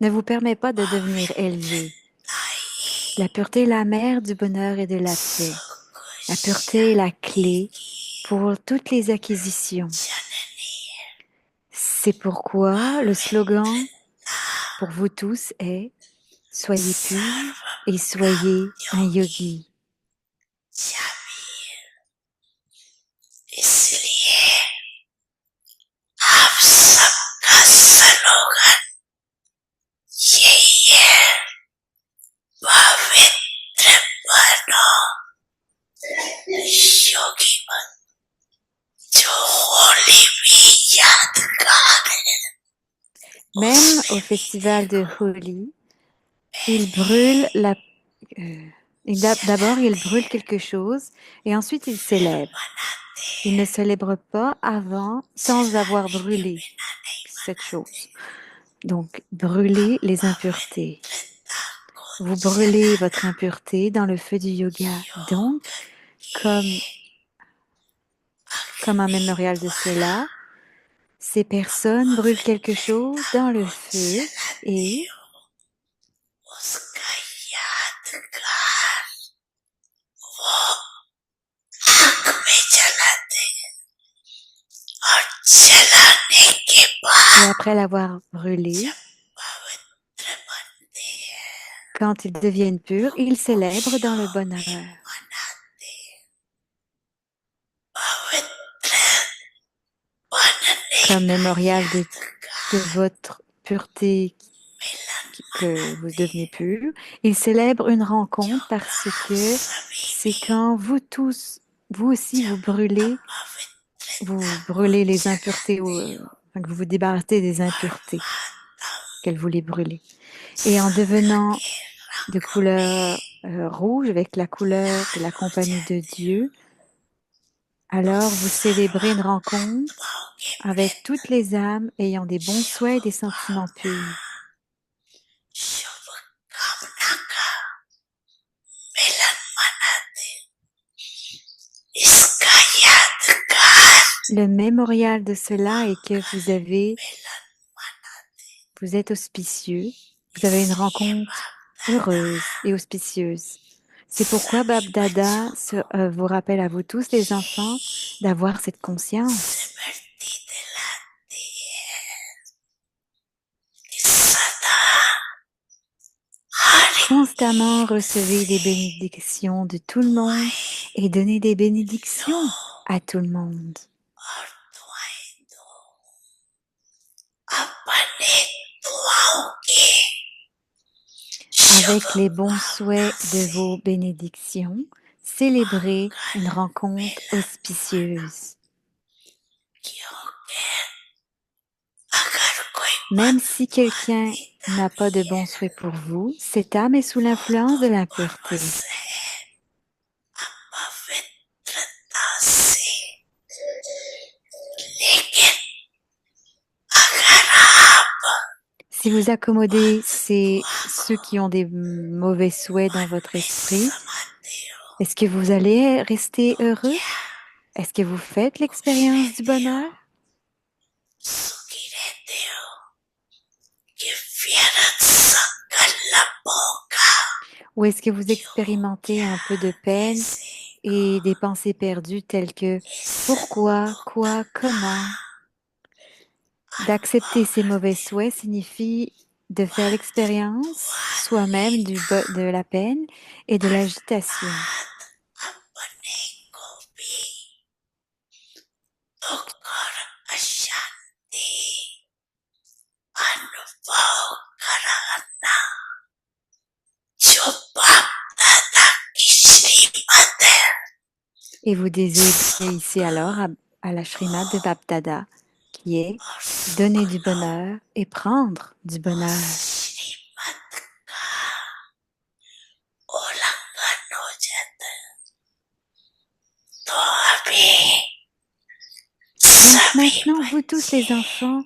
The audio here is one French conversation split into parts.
ne vous permet pas de devenir élevé. La pureté est la mère du bonheur et de la paix. La pureté est la clé pour toutes les acquisitions. C'est pourquoi le slogan pour vous tous est soyez purs et soyez un yogi. इसलिए आप सबका स्लोगन यही है, पवित्र बनो, योगी बनो, जो होली भी यादगार है। Même au festival de Holi, il brûle d'abord, il brûle quelque chose et ensuite il célèbre. Il ne célèbre pas avant sans avoir brûlé cette chose. Donc, brûlez les impuretés. Vous brûlez votre impureté dans le feu du yoga. Donc, comme un mémorial de cela, ces personnes brûlent quelque chose dans le feu et उसका यादगार वो आग में जलाते हैं और जलाने के बाद après l'avoir brûlé, पवित्र बनते हैं, quand ils deviennent purs, ils célèbrent dans le bonheur. मनाते हैं। पवित्र बनने Comme का mémorial de यादगार votre pureté मिलन que vous devenez pur. Ils célèbrent une rencontre parce que सभी c'est quand vous tous, vous aussi, vous brûlez les impuretés, enfin, que vous vous débarrassez des impuretés qu'elles voulaient brûler. Et en devenant de couleur rouge avec la couleur de la compagnie de Dieu, alors vous célébrez une rencontre avec toutes les âmes ayant des bons souhaits et des sentiments purs. शुभ कामना का मिलन मनाते हैं। इसका यादगार Le mémorial de cela est que मिलन मनाते हैं। vous êtes auspicieux, vous avez une rencontre heureuse et auspicieuse. C'est pourquoi Bab Dada vous rappelle à vous tous, les enfants, d'avoir cette conscience. स्मृति दिलाती है कि सदा हर Constamment recevez des bénédictions de tout le monde et donnez des bénédictions à tout le monde. और दुआएं दो, अपने दुआओं के Avec les bons souhaits de vos bénédictions, célébrez une rencontre auspicieuse. क्योंकि अगर कोई Même si quelqu'un n'a pas de bons souhaits pour vous, cette âme est sous l'influence de l'impureté. अपवित्रता से, लेकिन अगर आप Si vous accommodez ceux qui ont des mauvais souhaits dans votre esprit, समाते हो, est-ce que vous allez rester heureux? Est-ce que vous faites l'expérience du bonheur? सुखी रहते हो कि व्यर्थ संकल्पों का Ou est-ce que vous expérimentez un peu de peine et des pensées perdues telles que pourquoi, quoi, comment? D'accepter ces mauvais souhaits signifie de faire l'expérience soi-même de la peine et de l'agitation. अपने को भी दुख और अशांति अनुभव कराना, जो बाप दादा की श्रीमत है। Et vous déséquilibrez ici alors à la Srimad de Bap Dada, qui est donner du bonheur et prendre du bonheur. श्रीमत का उल्लंघन हो जाता है, तो अभी Donc सभी maintenant, vous tous les enfants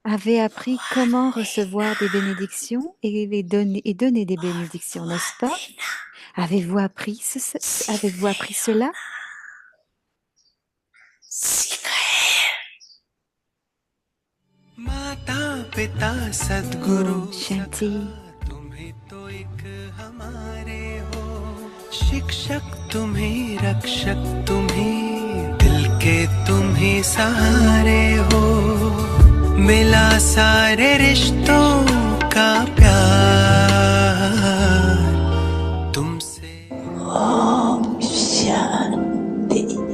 avez appris comment recevoir des bénédictions et et donner des bénédictions, n'est-ce pas? Avez-vous appris avez-vous appris cela? सीख है। माता पिता सद्गुरु Om सखा Shanti. तुम्ही तो एक हमारे हो, शिक्षक तुम्ही रक्षक तुम्ही दिल के तुम्ही सहारे हो, मिला सारे रिश्तों का प्यार तुमसे। ओम शांति।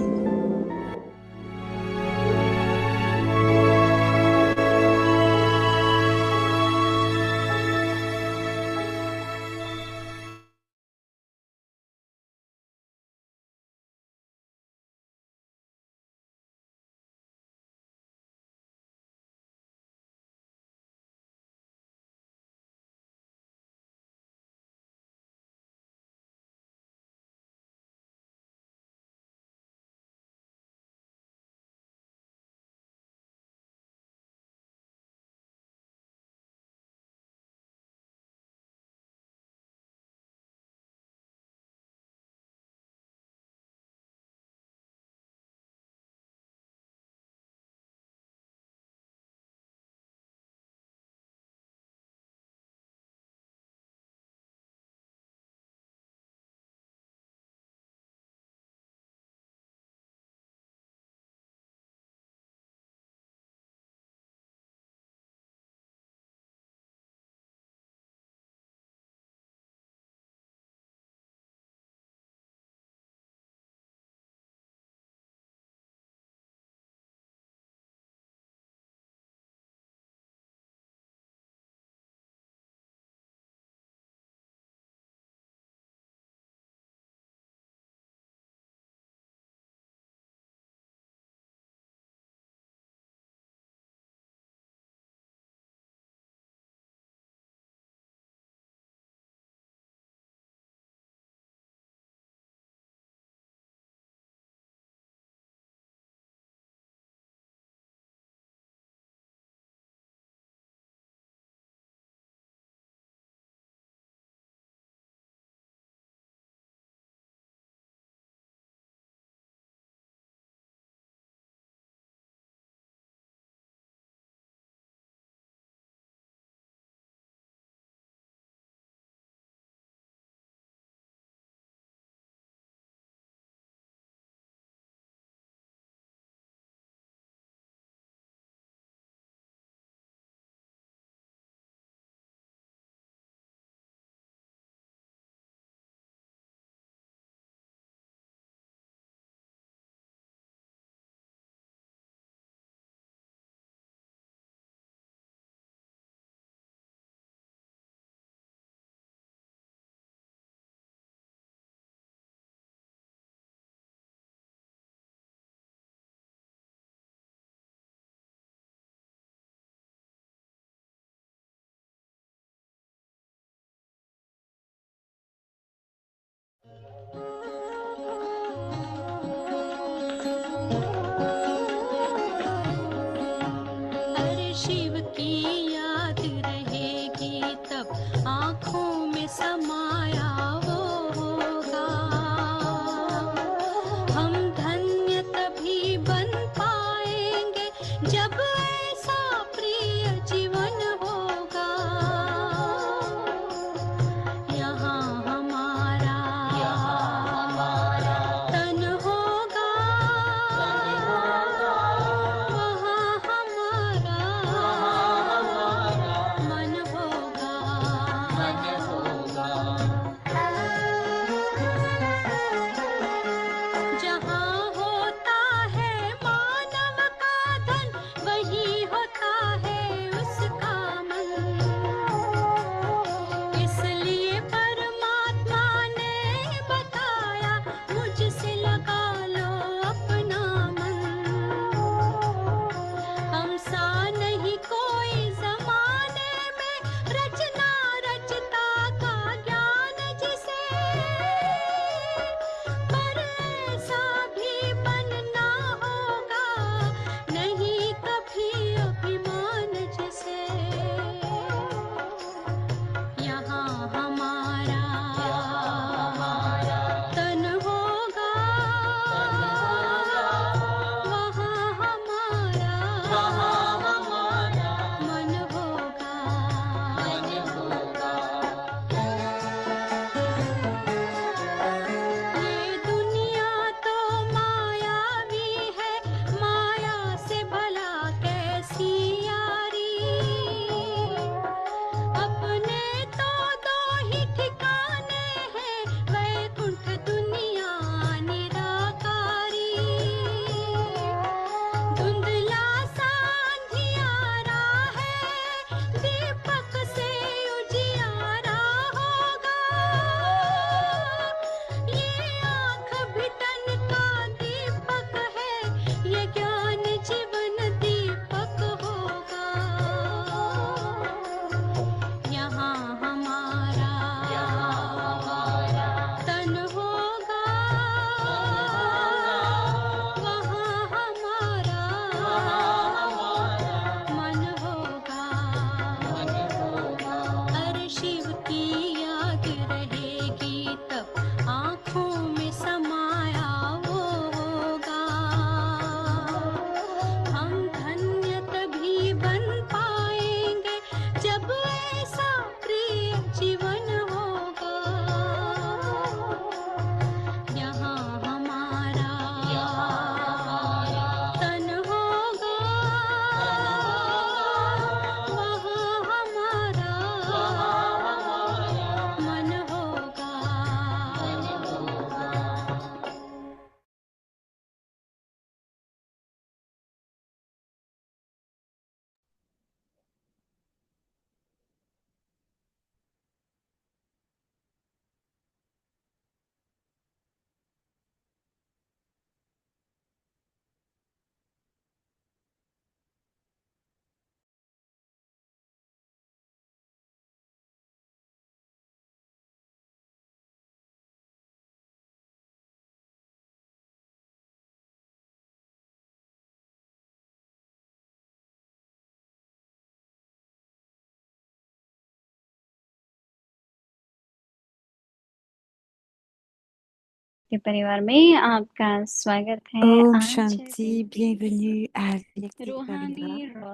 के परिवार में आपका स्वागत है। Om आज है डे Shanti, 20, bienvenue à Victive रूहानी Kavira.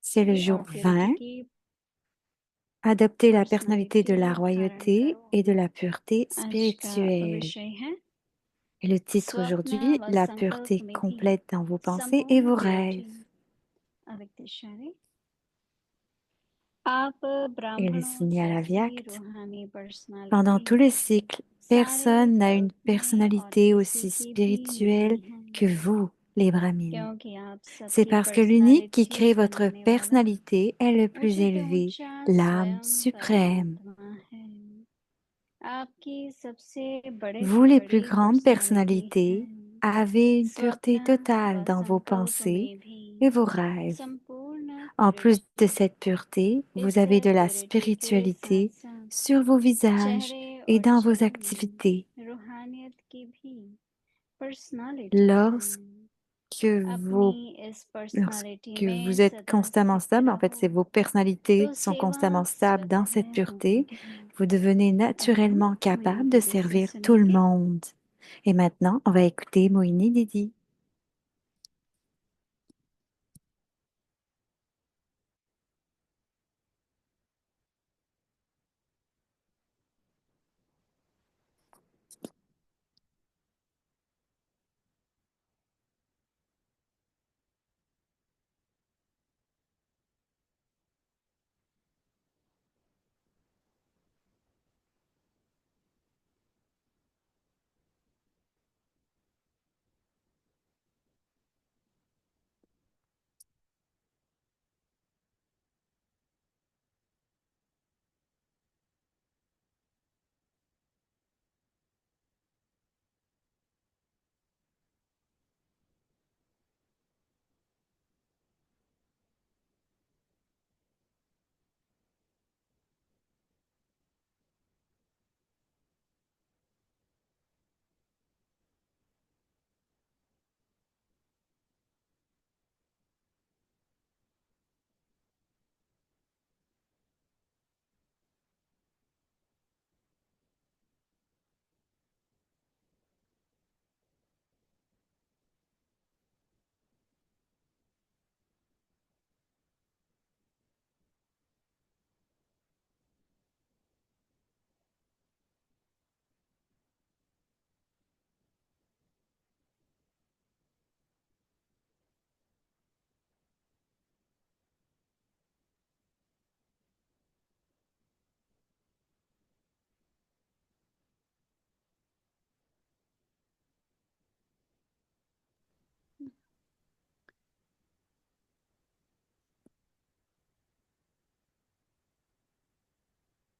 C'est le रॉयल्टी और jour प्योरिटी 20. की Adopter la personnalité de personality la धारण royauté करो। et de la pureté आज का spirituelle. विषय है Et le titre स्वप्न aujourd'hui, व la संकल्प pureté में भी complète dans vos pensées et संपूर्ण vos प्योरिटी। rêves. अविक्तेश्वरी, आप Et le ब्राह्मणों signal जैसी Avyakt. रूहानी Pendant personality tout le cycle, सारे personne n'a une कल्प में और personnalité किसी aussi की भी spirituelle नहीं है, que vous, les Brahmines. क्योंकि आप C'est सबकी parce que l'unique qui personality crée votre बनाने वाला personnalité est le plus ऊंचे से élevé, ऊंचा l'âme स्वयं suprême. परमात्मा है। आपकी सबसे बड़े Vous, से les plus बड़ी grandes पर्सनालिटी है। personnalités, avez une pureté स्वप्न totale व dans vos संकल्प pensées में भी et vos rêves. संपूर्ण En plus de purity. cette pureté, इस vous avez de la purity के साथ spiritualité साथ sur vos visages चेहरे et और dans vos चलन activités. में रूहानियत की भी पर्सनालिटी है। Lorsque अपनी vos, इस पर्सनालिटी lorsque में vous êtes सदा constamment स्थित stable, en fait, रहो c'est vos तो personnalités sont सेवा constamment stables dans स्वतः cette pureté, होगी। vous devenez अब हम naturellement मोहिनी capable de दीदी से servir tout le सुनेंगे। monde. Et maintenant, on va écouter Moini Didi.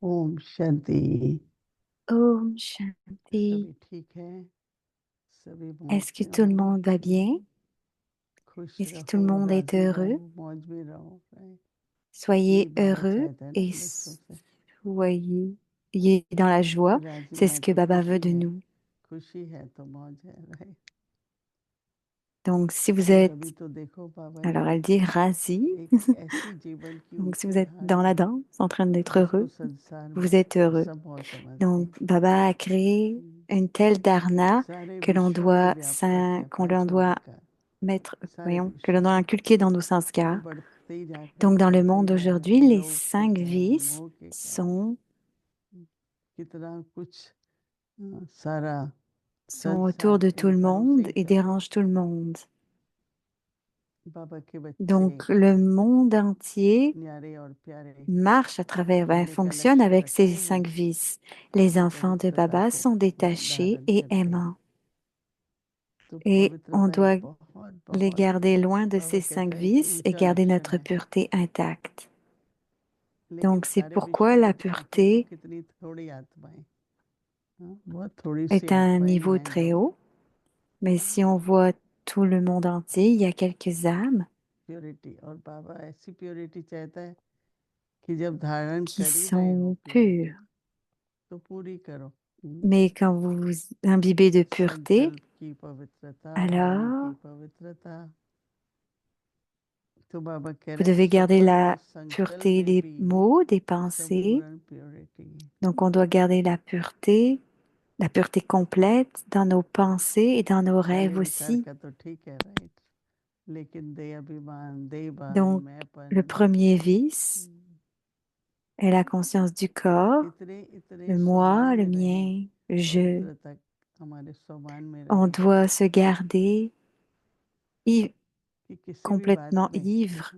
Om Shanti. Om Shanti. सभी ठीक है, सभी मौज Est-ce que में tout le हो, monde va bien? खुश Est-ce que tout रहो, le monde est राजी heureux? रहो, मौज में रहो। ये Soyez बाबा heureux चाहता है ना et हम बच्चों से soyez dans la कि joie. राजी C'est ce है que तो Baba veut खुशी de है, nous. खुशी है तो मौज है, राइट। Donc, si vous और अभी êtes, तो देखो बाबा alors ने elle dit razi. एक ऐसी जीवन की Donc, si vous êtes उपहार dans la दी danse, en train d'être जिसको heureux, संसार में vous êtes heureux. असंभव समझते Donc, हैं। Baba a créé une telle dharna सारे que l'on विश्वों को doit, व्यापक है qu'on l'on पांचों doit विकार, mettre, सारे voyons, que l'on विश्वों doit को, inculquer dans nos और sanskars. बढ़ते ही जाता है, Donc, dans le बढ़ते ही monde जा रहा aujourd'hui, है les लोभ के 5 कारण, vices मोह के कारण। sont, कितना कुछ सारा sont autour संसार de के tout le विकारों से monde ही et चल रहा dérangent tout le monde. है। बाबा के बच्चे Donc, le monde entier न्यारे और प्यारे marche à travers, होने का fonctionne लक्ष्य avec ces रखते हैं 5 vices. Les कि enfants de पवित्रता Baba को sont détachés धारण et करते हैं। aimants. तो Et on पवित्रता doit एक बहुत les बहुत garder loin de बाबा ces कहता 5 है कि vices et ऊंचा garder लक्षण notre है। pureté intacte. लेकिन Donc, c'est सारे pourquoi विश्व la में झांके तो pureté कितनी थोड़ी आत्माएं, बहुत थोड़ी सी est à un आत्माएं niveau हैं très जो haut. Mais si on voit tout le monde entier, il y a quelques âmes purity, और बाबा ऐसी प्योरिटी चाहता है कि जब धारण qui कर ही रहे हो sont प्योरिटी pures. तो पूरी करो। Mais quand vous vous imbibez de pureté, संकल्प की पवित्रता, वाणी की alors पवित्रता, तो बाबा कह vous रहे हैं devez garder स्वप्न व la संकल्प pureté में des भी mots, des pensées. संपूर्ण purity. Donc, on doit garder la pureté la pureté complète dans nos pensées et dans nos मन rêves विचार aussi. का तो ठीक है, राइट, लेकिन देह अभिमान, देहभान, Donc, le मैंपन, premier vice est la conscience du corps, इतने इतने le स्वमान moi, le में रहें, mien, le je. पवित्र तक हमारे स्वमान में On रहें, doit se garder कि किसी भी बात complètement में ivre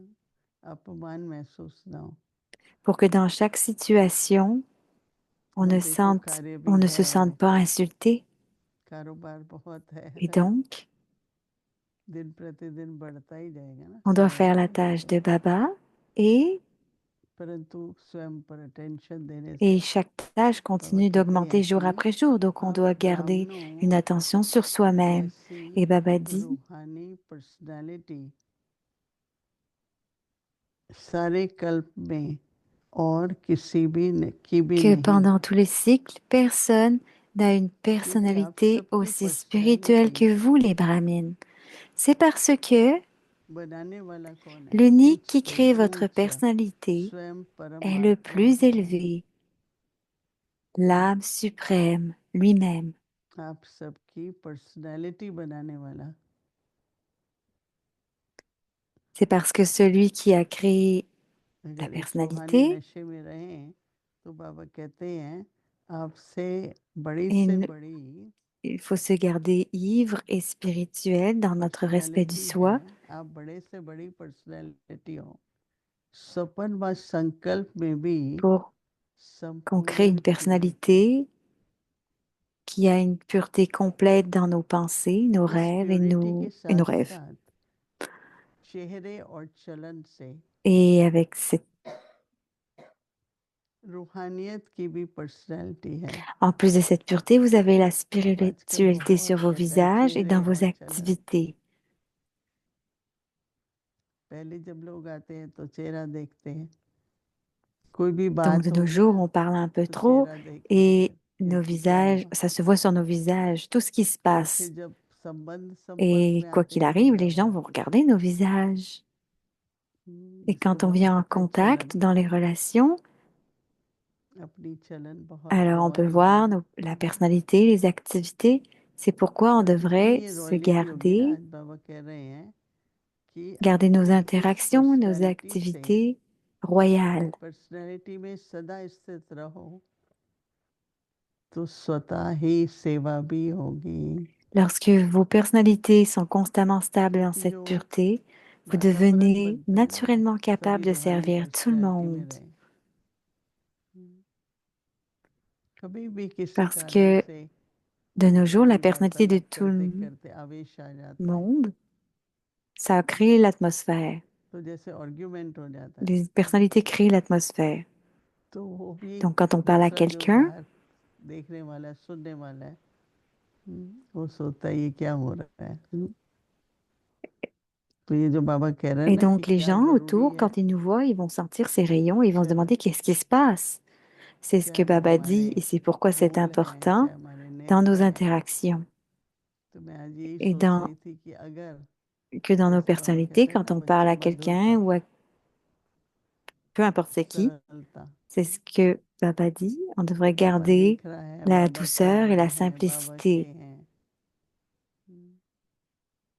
अपमान महसूस ना हो। pour que dans chaque situation, अब देखो कार्य on भी ne se sente है, pas insulté. कारोबार बहुत Et है, donc, दिन प्रतिदिन बढ़ता ही जाएगा ना on doit समय faire के la साथ tâche साथ, de Baba et, परंतु स्वयं पर अटेंशन देने et से chaque tâche बाबा continue कहते हैं d'augmenter jour कि après jour. Donc, on आप doit garder une ब्राह्मणों attention sur soi-même. जैसी Et Baba dit रूहानी पर्सनालिटी सारे कल्प में और किसी भी की भी que नहीं, pendant tous les cycles, personne n'a une क्योंकि आप personnalité सबकी aussi spirituelle personality que vous, les Brahmins. C'est parce que बनाने वाला कौन है? l'unique ऊंच qui से crée votre ऊंच personnalité स्वयं est le परमात्मा plus है। élevé, l'âme suprême lui-même. आप सबकी पर्सनालिटी बनाने वाला C'est parce que celui qui a créé la अगर इस रूहानी personnalité, नशे में रहें तो बाबा कहते हैं आपसे बड़ी et से बड़ी il faut se garder ivre et spirituel dans notre respect du personality है, soi आप बड़े से बड़ी पर्सनालिटी हो, स्वप्न व संकल्प में भी pour qu'on crée संपूर्ण une purity, personnalité qui a une pureté complète dans nos pensées, nos इस rêves प्योरिटी के et साथ nos rêves. साथ चेहरे और चलन से Et avec cette, रूहानियत की भी पर्सनालिटी है। en plus de cette pureté, vous avez la अब आजकल spiritualité sur बहुत vos कहते हैं visages et dans चेहरे vos और चलन, activités. पहले जब लोग आते हैं तो चेहरा देखते हैं, कोई भी Donc, de बात nos हो jours, गया on parle un peu तो trop चेहरा देखेंगे et nos कि क्या visages, हुआ, ça se voit sur nos visages, tout ce qui se और फिर passe. जब संपर्क Et में quoi आते qu'il हैं तो arrive, क्या les gens vont होता है? regarder nos visages. Et इसको quand on Baba vient en कहते हैं चलन, contact dans les relations, अपनी चलन बहुत alors on peut royal, voir la personnalité, les activités. C'est pourquoi on और जितनी devrait ये se रॉयलिटी होगी ना, garder, आज बाबा कह रहे हैं कि garder nos अपनी इस interactions, nos पर्सनालिटी से, activités royales. पर्सनालिटी में सदा स्थित रहो तो स्वतः ही सेवा भी होगी। Lorsque vos personnalités sont constamment stables dans cette जो pureté, vous वातावरण devenez बनता है ना, naturellement capable सभी de रूहानी servir tout le पर्सनालिटी में monde. रहे, कभी भी किसी Parce कारण que से de nos jours, कोई la भी personnalité de वार्तालाप tout करते le करते आवेश आ जाता है monde, ça a créé l'atmosphère. तो जैसे आर्ग्यूमेंट हो जाता है, Les personnalités créent l'atmosphère. तो वो भी Donc, quand on parle à दूसरा जो quelqu'un, बाहर देखने वाला है, सुनने वाला है, वो सोचता है ये क्या हो रहा है। तो ये जो बाबा कह रहे हैं et ना कि donc les क्या gens जरूरी autour, है, quand ils nous voient, ils vont sentir ces rayons et ils vont se चलन, demander qu'est-ce qui se passe. C'est ce que चाहे Baba हमारे dit et c'est pourquoi c'est मूल हैं, important चाहे हमारे dans नेत्र nos हैं। interactions तो मैं आज यही et सोच रही थी कि अगर que dans nos जैसे बाबा personnalités, कहते हैं ना, quand on parle बच्चे à quelqu'un मधुरता, ou à peu importe c'est qui, सरलता, c'est ce que Baba dit, on devrait बाबा garder देख रहा है, la बाबा कर douceur et रहे la हैं, बाबा के simplicité. हैं,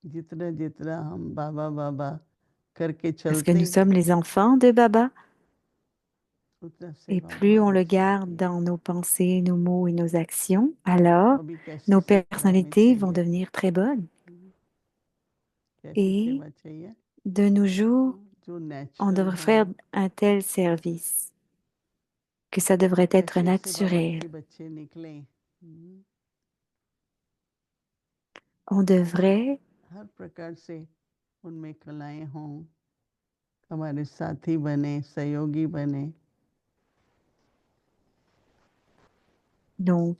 जितना जितना हम बाबा बाबा करके Parce que चलते nous sommes हैं les enfants de Baba उतना et सेवा plus बहुत on le अच्छी garde होती है। dans nos pensées, nos mots et nos actions, alors अभी कैसी nos सेवा हमें personnalités vont चाहिए, devenir très bonnes. कैसी Et सेवा चाहिए, de nos jours, जो on नेचुरल devrait हो, faire un tel service que ça devrait être कैसे ऐसे बाबा naturel. के बच्चे निकले, On devrait हर प्रकार से उनमें कलाएं हों, हमारे साथी बने, सहयोगी बने, donc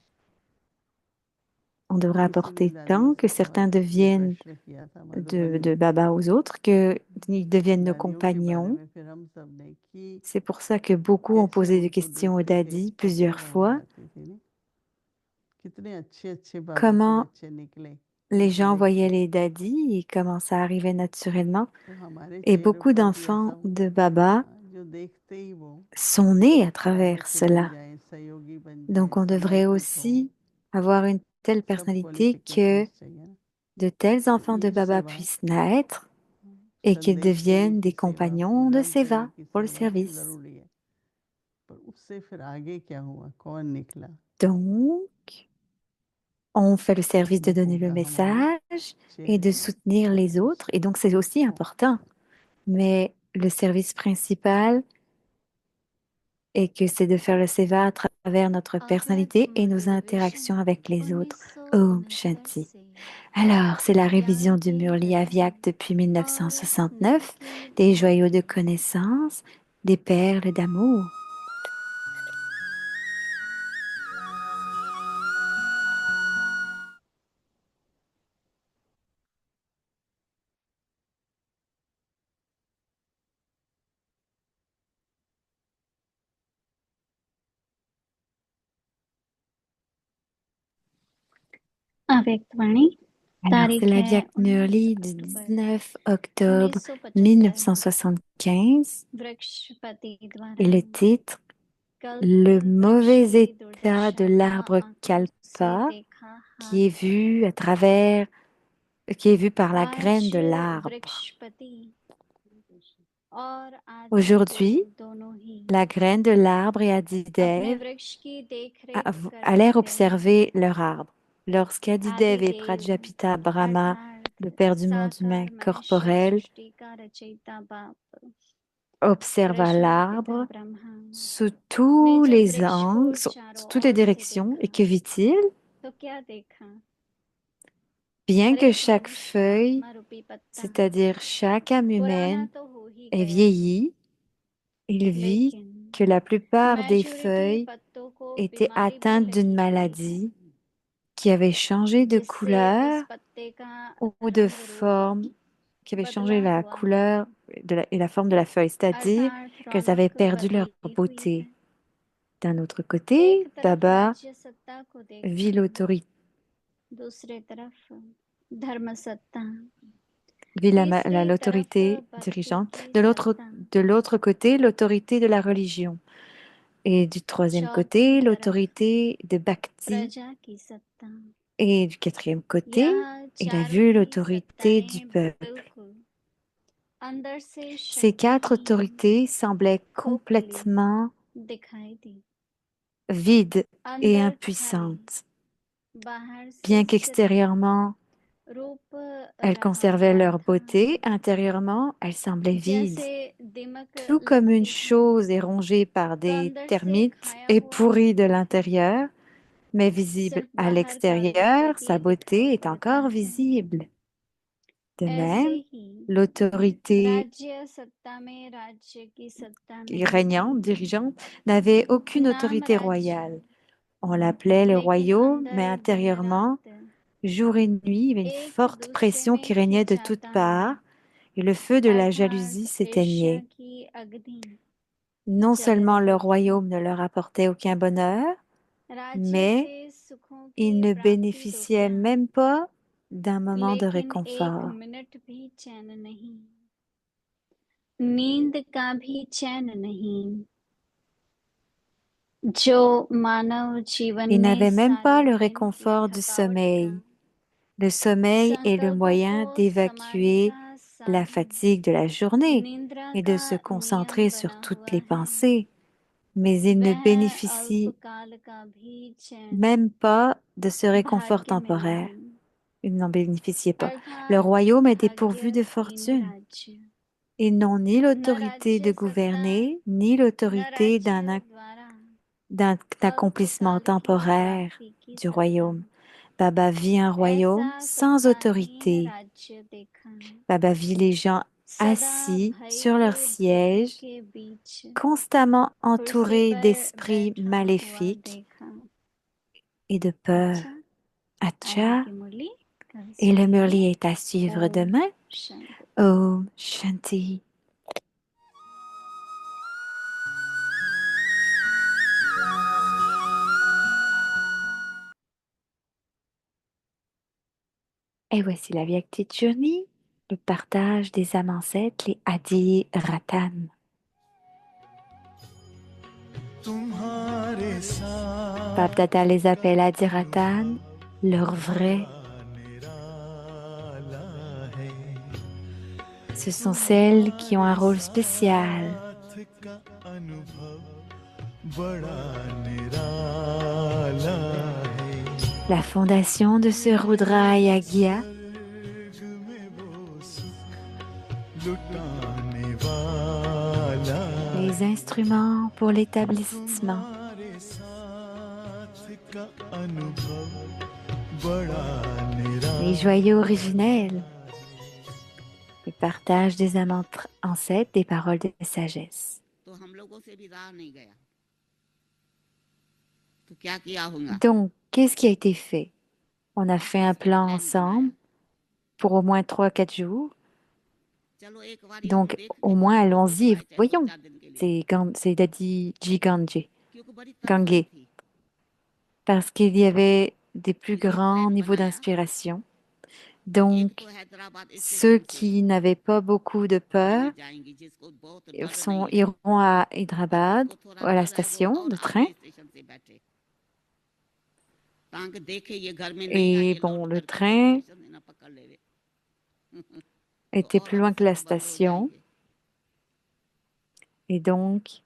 on devrait किसी ने apporter दादियों tant से que बहुत certains deviennent प्रश्न किया था मधुबन de में, Baba aux autres, qu'ils deviennent nos दादियों के बारे compagnons. में, फिर हम सब ने कि C'est pour ça que beaucoup ont कैसे posé des उनको questions au देखते थे, Dadi plusieurs अपूर्व हो fois. जाती थी नहीं, कितने अच्छे अच्छे बाबा के Comment बच्चे निकले les उनको gens देख voyaient के, les daddies et comment ça arrivait naturellement. तो हमारे Et चेहरे beaucoup पर भी ऐसा d'enfants हो, de Baba जो देखते ही वो sont nés à बाबा travers के बन cela. जाए, सहयोगी बन जाए, Donc on devrait समर्पित हो, aussi avoir une telle सब personnalité que क्वालिफिकेशंस चाहिए ना। de tels तो enfants de ये Baba सेवा puissent naître et qu'ils संदेश देने deviennent des की सेवा, compagnons de प्रोग्राम करने Seva की pour le सेवा service. जरूरी है। पर उससे फिर आगे क्या हुआ, कौन निकला? Donc, on fait le service de वो donner le होगा हमारे message et de चेहरे soutenir les autres. Et donc, c'est aussi important. Mais le service principal est que c'est de faire le Seva à travers notre personnalité et nos interactions avec les autres. Om 1969 Shanti. से Alors, c'est la révision ज्ञान du के Murli रत्न Aviak depuis और 1969, नित्य des joyaux de धातु connaissances, des perles d'amour. अव्यक्तवाणी Alors, c'est तारीख la है Vyak 19 Murli du अक्टूबर 19 octobre 1975 1975 वृक्षपति et द्वारा le titre कल्प Le वृक्ष mauvais की état de दुर्दशा का l'arbre आंखों से kalpa देखा qui est हाथ vu à travers, qui est vu par la graine आज de l'arbre. वृक्षपति और आदि Aujourd'hui, देव दोनों ही la graine de l'arbre et अपने Adidev वृक्ष की देखरेख allèrent करते रहे। observer leur arbre. Lorsqu'Adidev et आदिदेव Prajapita Brahma, अर्थात le père du monde humain साकारमय शिव corporel, सृष्टि का रचयिता बाप observa प्रजापिता l'arbre ब्रह्मा sous ने tous जब les वृक्ष को angles, sous चारों toutes les ओर से directions, et देखा que vit-il? तो क्या देखा? Bien अरे que chaque मनुष्य feuille, आत्मा रूपी पत्ता c'est-à-dire chaque âme पुराना humaine, तो हो ही est गया, vieillie, il vit लेकिन que la plupart des maturity feuilles पत्तों को étaient बीमारी भी atteintes d'une लगी हुई है, maladie qui avait changé de जिससे उस couleur पत्ते का ou de रंग रूप forme, qui avait changé बदला la हुआ है, couleur et la forme de la feuille, c'est-à-dire अर्थात qu'elles avaient रौनक perdu leur बदली हुई beauté. है। D'un autre एक côté, तरफ Baba राज्य सत्ता को vit देखा, l'autorité, दूसरे तरफ धर्म सत्ता, vit तीसरी तरफ l'autorité भक्ति dirigeante. की De सत्ता, l'autre côté, l'autorité de la religion. Et du troisième चौथी côté, तरफ l'autorité de Bhakti. प्रजा की सत्ता। Et du quatrième côté, यह il a चारों vu ही l'autorité du सत्ताएं peuple. बिल्कुल अंदर से Ces quatre शक्तिहीन autorités semblaient खोखली complètement दिखाई दी, vides et अंदर खाली impuissantes. बाहर से Bien सिद्ध qu'extérieurement, रूप elles रहा conservaient हुआ leur था, beauté, intérieurement, elles semblaient vides. जैसे दिमक Tout comme une लगती है chose est rongée par तो des अंदर से termites खाया et हुआ pourrie de l'intérieur, mais visible सिर्फ à बाहर का रूप l'extérieur, sa ही दिखाई beauté est पड़ता encore है। visible. De ऐसे même, ही l'autorité राज्य सत्ता में राज्य की सत्ता नहीं régnante, थी, dirigeante, n'avait aucune नाम autorité राज्य royale. On l'appelait le लेकिन royaume, mais अंदर दिन intérieurement, रात jour et nuit, il y avait une एक forte दूसरे pression qui में régnait de toutes खिंचाता है, parts, et le feu de la jalousie अर्थात ईर्ष्या s'éteignait. की अग्नि Non जल seulement रही le थी, royaume ne leur apportait aucun bonheur, राज्य mais से सुखों ils की ne प्राप्ति तो bénéficiaient क्या, même pas d'un moment de लेकिन एक réconfort. मिनट भी चैन नहीं, नींद का भी चैन नहीं, जो मानव जीवन Ils में n'avaient même pas le सार्वजनिक réconfort du थकावट का, sommeil. Le sommeil est le संकल्पों moyen को समाने d'évacuer का la साधन, fatigue de la journée निद्रा et de का se नियम concentrer sur बना toutes हुआ les है, pensées, mais ils ne वह bénéficient अल्पकाल का भी चैन même pas de ce réconfort भाग्य में temporaire. नहीं, Ils n'en bénéficiaient pas. Le अर्थात royaume est dépourvu de भाग्यहीन fortune. राज्य, Ils n'ont ni न l'autorité de राज्य सत्ता gouverner, ni न l'autorité राज्य द्वारा d'un accomplissement अल्पकाल की temporaire प्राप्ति की du सत्ता, royaume. Baba vit un royaume ऐसा sans सत्ताहीन autorité. राज्य देखा, Baba vit les gens सदा assis भय sur leur के भूतों siège, के बीच constamment कुर्सी entourés पर d'esprits बैठा हुआ maléfiques देखा। et de peur. अच्छा, आगे Acha, की मुरली कल et le सुनेंगे। Murli est à suivre ओम demain. शांति। Om Shanti. Et voici la Vieille Petite Journée, le partage des âmes ancêtres, les Adi Ratan. तुम्हारे साथ Bap Dada les appelle Adhiratan, leur vrai. Ce sont celles qui ont un rôle spécial. La fondation de ce Rudra Yagya les instruments pour l'établissement. Les joyaux originels. Le partage des âmes ancêtres, des paroles de sagesse. Donc, qu'est-ce qui a été fait? On a fait un plan ensemble pour au moins 3-4 jours. Donc, au moins, allons-y et voyons. C'est Daddy Ji Gange. Parce qu'il y avait des plus grands niveaux d'inspiration. Donc, ceux qui n'avaient pas beaucoup de peur iront à Hyderabad, à la station de train. Et bon, le train était plus loin que la station. Et donc,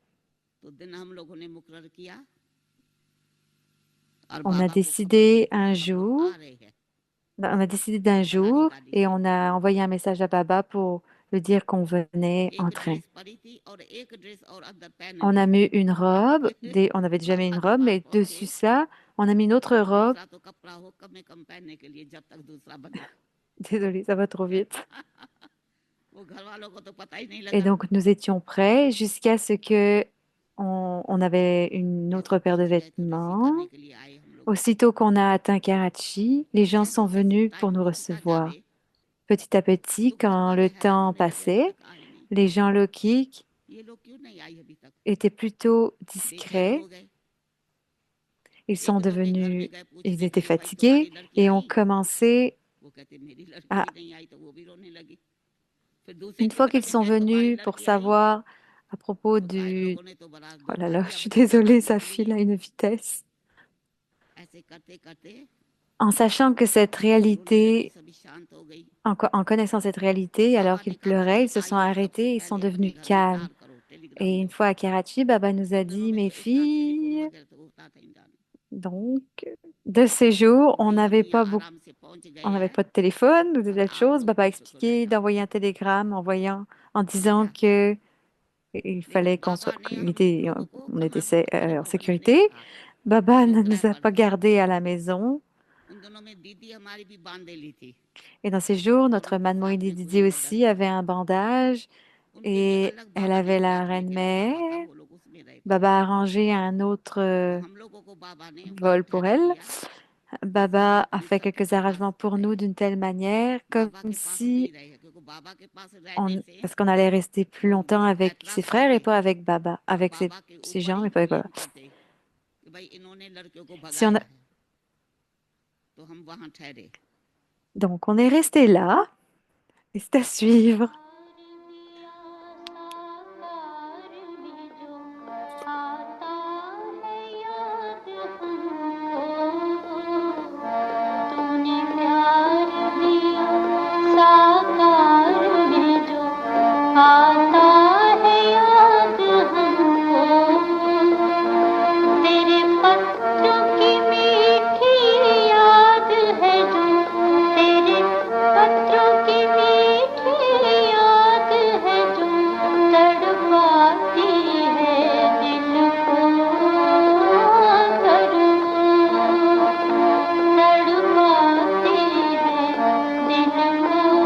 on a décidé d'un jour et on a envoyé un message à Baba pour lui dire qu'on venait en train. On a mis une robe, on avait déjà mis une robe, mais dessus ça, on a mis une autre robe. Désolée, ça va trop vite. Et donc, nous étions prêts jusqu'à ce que on avait une autre paire de vêtements. Aussitôt qu'on a atteint Karachi, les gens sont venus pour nous recevoir. Petit à petit, quand le temps passait, les gens Lokik étaient plutôt discrets. Ils étaient fatigués et ont commencé à... Une fois qu'ils sont venus pour savoir à propos du... Oh là là, je suis désolée, ça file à une vitesse. En sachant que cette réalité, en connaissant cette réalité, alors qu'ils pleuraient, ils se sont arrêtés, ils sont devenus calmes. Et une fois à Karachi, Baba nous a dit, mes filles, donc, de ces jours, on n'avait pas de téléphone ou de telles choses. Baba a expliqué d'envoyer un télégramme en disant que il fallait on était en sécurité. Baba ne nous a pas gardés à la maison. Et dans ces jours, notre Manmohini Didi aussi avait un bandage et elle avait la reine-mère. Baba a arrangé un autre vol pour elle. Baba a fait quelques arrangements pour nous d'une telle manière, comme si parce qu'on allait rester plus longtemps avec ses frères et pas avec Baba, avec ses gens, mais pas avec Baba. Si on a- Donc, on est resté là, et c'est à suivre. तूने प्यार दिया साकार में जो आता है याद हमको तेरे पत्रों की मीठी याद है जो तेरे पत्रों की मीठी याद है जो तड़पाती है दिल को तड़पाती है दिल को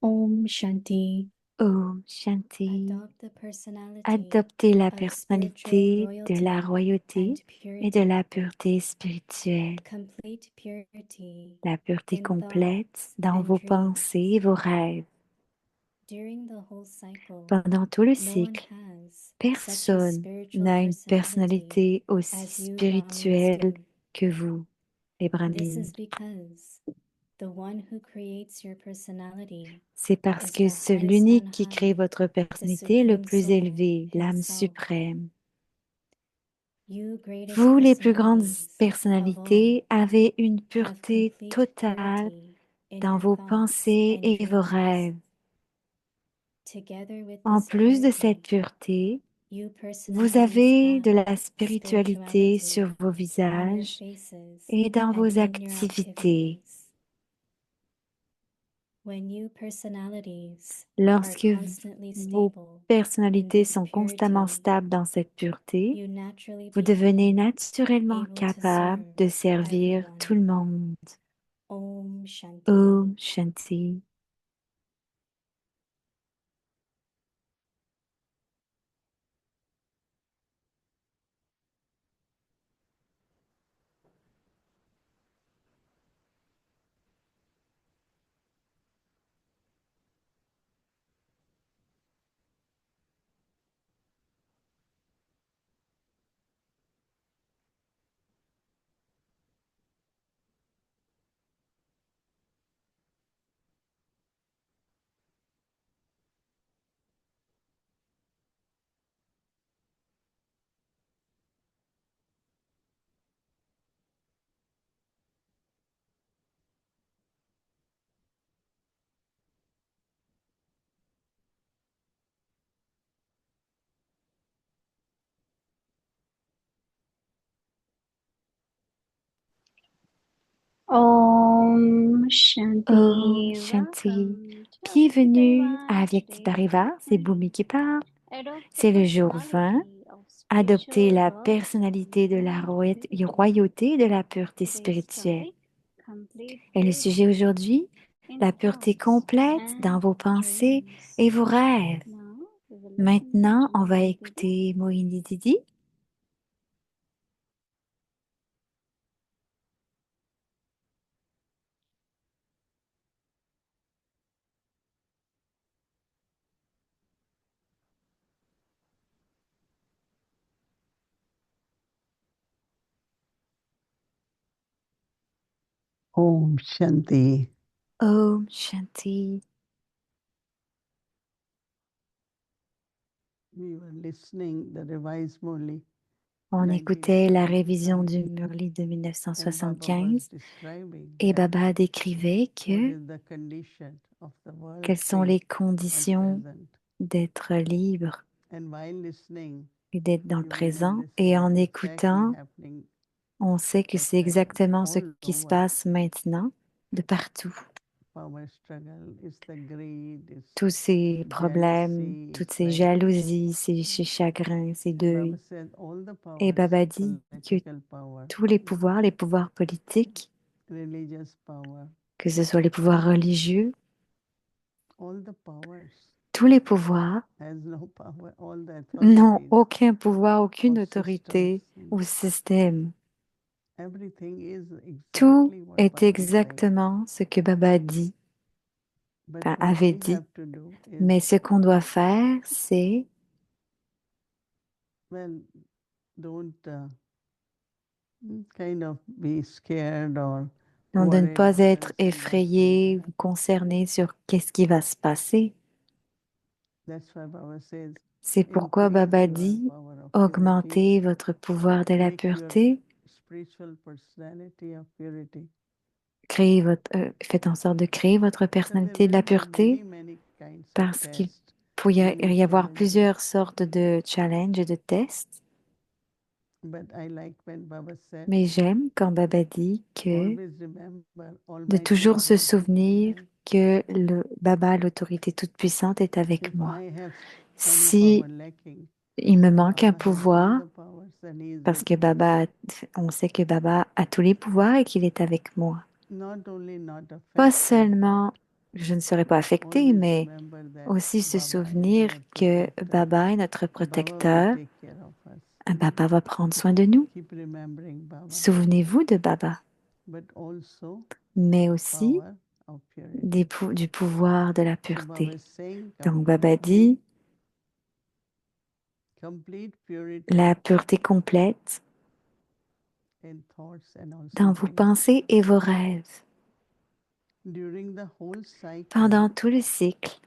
Om Shanti. Om Shanti. Adopt the personality Adoptez la of personnalité spiritual de la royauté and et de purity, la pureté spirituelle, complete purity la pureté in thought complète dans and vos dreams. pensées et vos rêves. Pendant tout le cycle, personne n'a une personnalité aussi spirituelle que vous, les Brahmins. C'est parce que c'est l'unique qui crée votre personnalité est le plus élevé, l'âme suprême. Vous, les plus grandes personnalités, avez une pureté totale dans vos pensées et vos rêves. En plus de cette pureté, vous avez de la spiritualité sur vos visages et dans vos activités. Lorsque vos personnalités sont constamment stables dans cette pureté, vous devenez naturellement capable de servir tout le monde. Om Shanti. Om Om Shanti. Shanti. Welcome to Bienvenue à Avyakti Avyakti Devaya. Parivar, c'est Bhumi qui parle. Adopt the C'est le jour 20. personality of Adopter spiritual la royalty personnalité de la and purity. royauté et de la pureté Today's spirituelle. topic, complete Et le purity sujet aujourd'hui, in la pureté thoughts complète dans and vos pensées dreams. et vos rêves. Now we will listen Maintenant, to on va Mohini Didi. écouter Mohini Didi. Om Shanti. Om Shanti. We were listening the revised Murli On écoutait la révision 1975 du Murli de and Baba was 1975 describing et that Baba décrivait what que is the condition of the world quelles sont free les at conditions present. d'être libre And while listening, et d'être dans le you will présent. notice Et what en is exactly écoutant, happening on sait que at c'est present exactement ce all qui se over. passe maintenant de partout. Power struggle is the greed, is Tous ces problèmes, jealousy, toutes is ces pride. jalousies, ces chagrins, ces And Baba deuils. said all the Et powers, Baba dit que political power, tous les pouvoirs politiques, religious power, que ce soit les pouvoirs religieux, all the powers tous les pouvoirs has no power, all the n'ont authorities aucun pouvoir, aucune or systems. autorité ou système. Everything is Tout exactly what est Baba is saying. exactement ce que Baba dit, But enfin, what avait we dit. have to do is, Mais ce qu'on doit faire, c'est well, don't kind of be scared or non, de ne worried pas of être anything that's going to effrayé ou happen. concerné sur qu'est-ce qui va se passer. That's why Baba says, C'est pourquoi increase Baba your dit, power of purity, augmentez votre pouvoir de la make your pureté, spiritual personality of purity. faites en sorte de créer votre Because there personnalité de la will be pureté, many kinds of parce qu'il tests, peut many y avoir challenges. plusieurs sortes de challenges et de tests. But I like when Baba said, Mais j'aime quand Baba dit que always remember de Almighty toujours se Baba is with souvenir me. que le Baba, l'autorité toute puissante, est avec If moi. I have any Si power lacking, il me manque un Baba has all pouvoir, the powers and he is parce with que me. on sait que Baba a tous les pouvoirs et qu'il est avec moi. Not only not Pas affected, seulement, je ne serai pas affectée, always mais remember that aussi se Baba is souvenir our que protector. Baba est notre Baba will protecteur. take care of us. Baba va prendre soin de nous. Keep remembering Baba. Souvenez-vous de Baba, But also mais aussi power of purity. du pouvoir de la So Baba pureté. is saying Donc Baba dit complete purity la pureté complète in thoughts and also dans vos dreams. pensées et vos rêves. During the whole cycle, Pendant tout le cycle,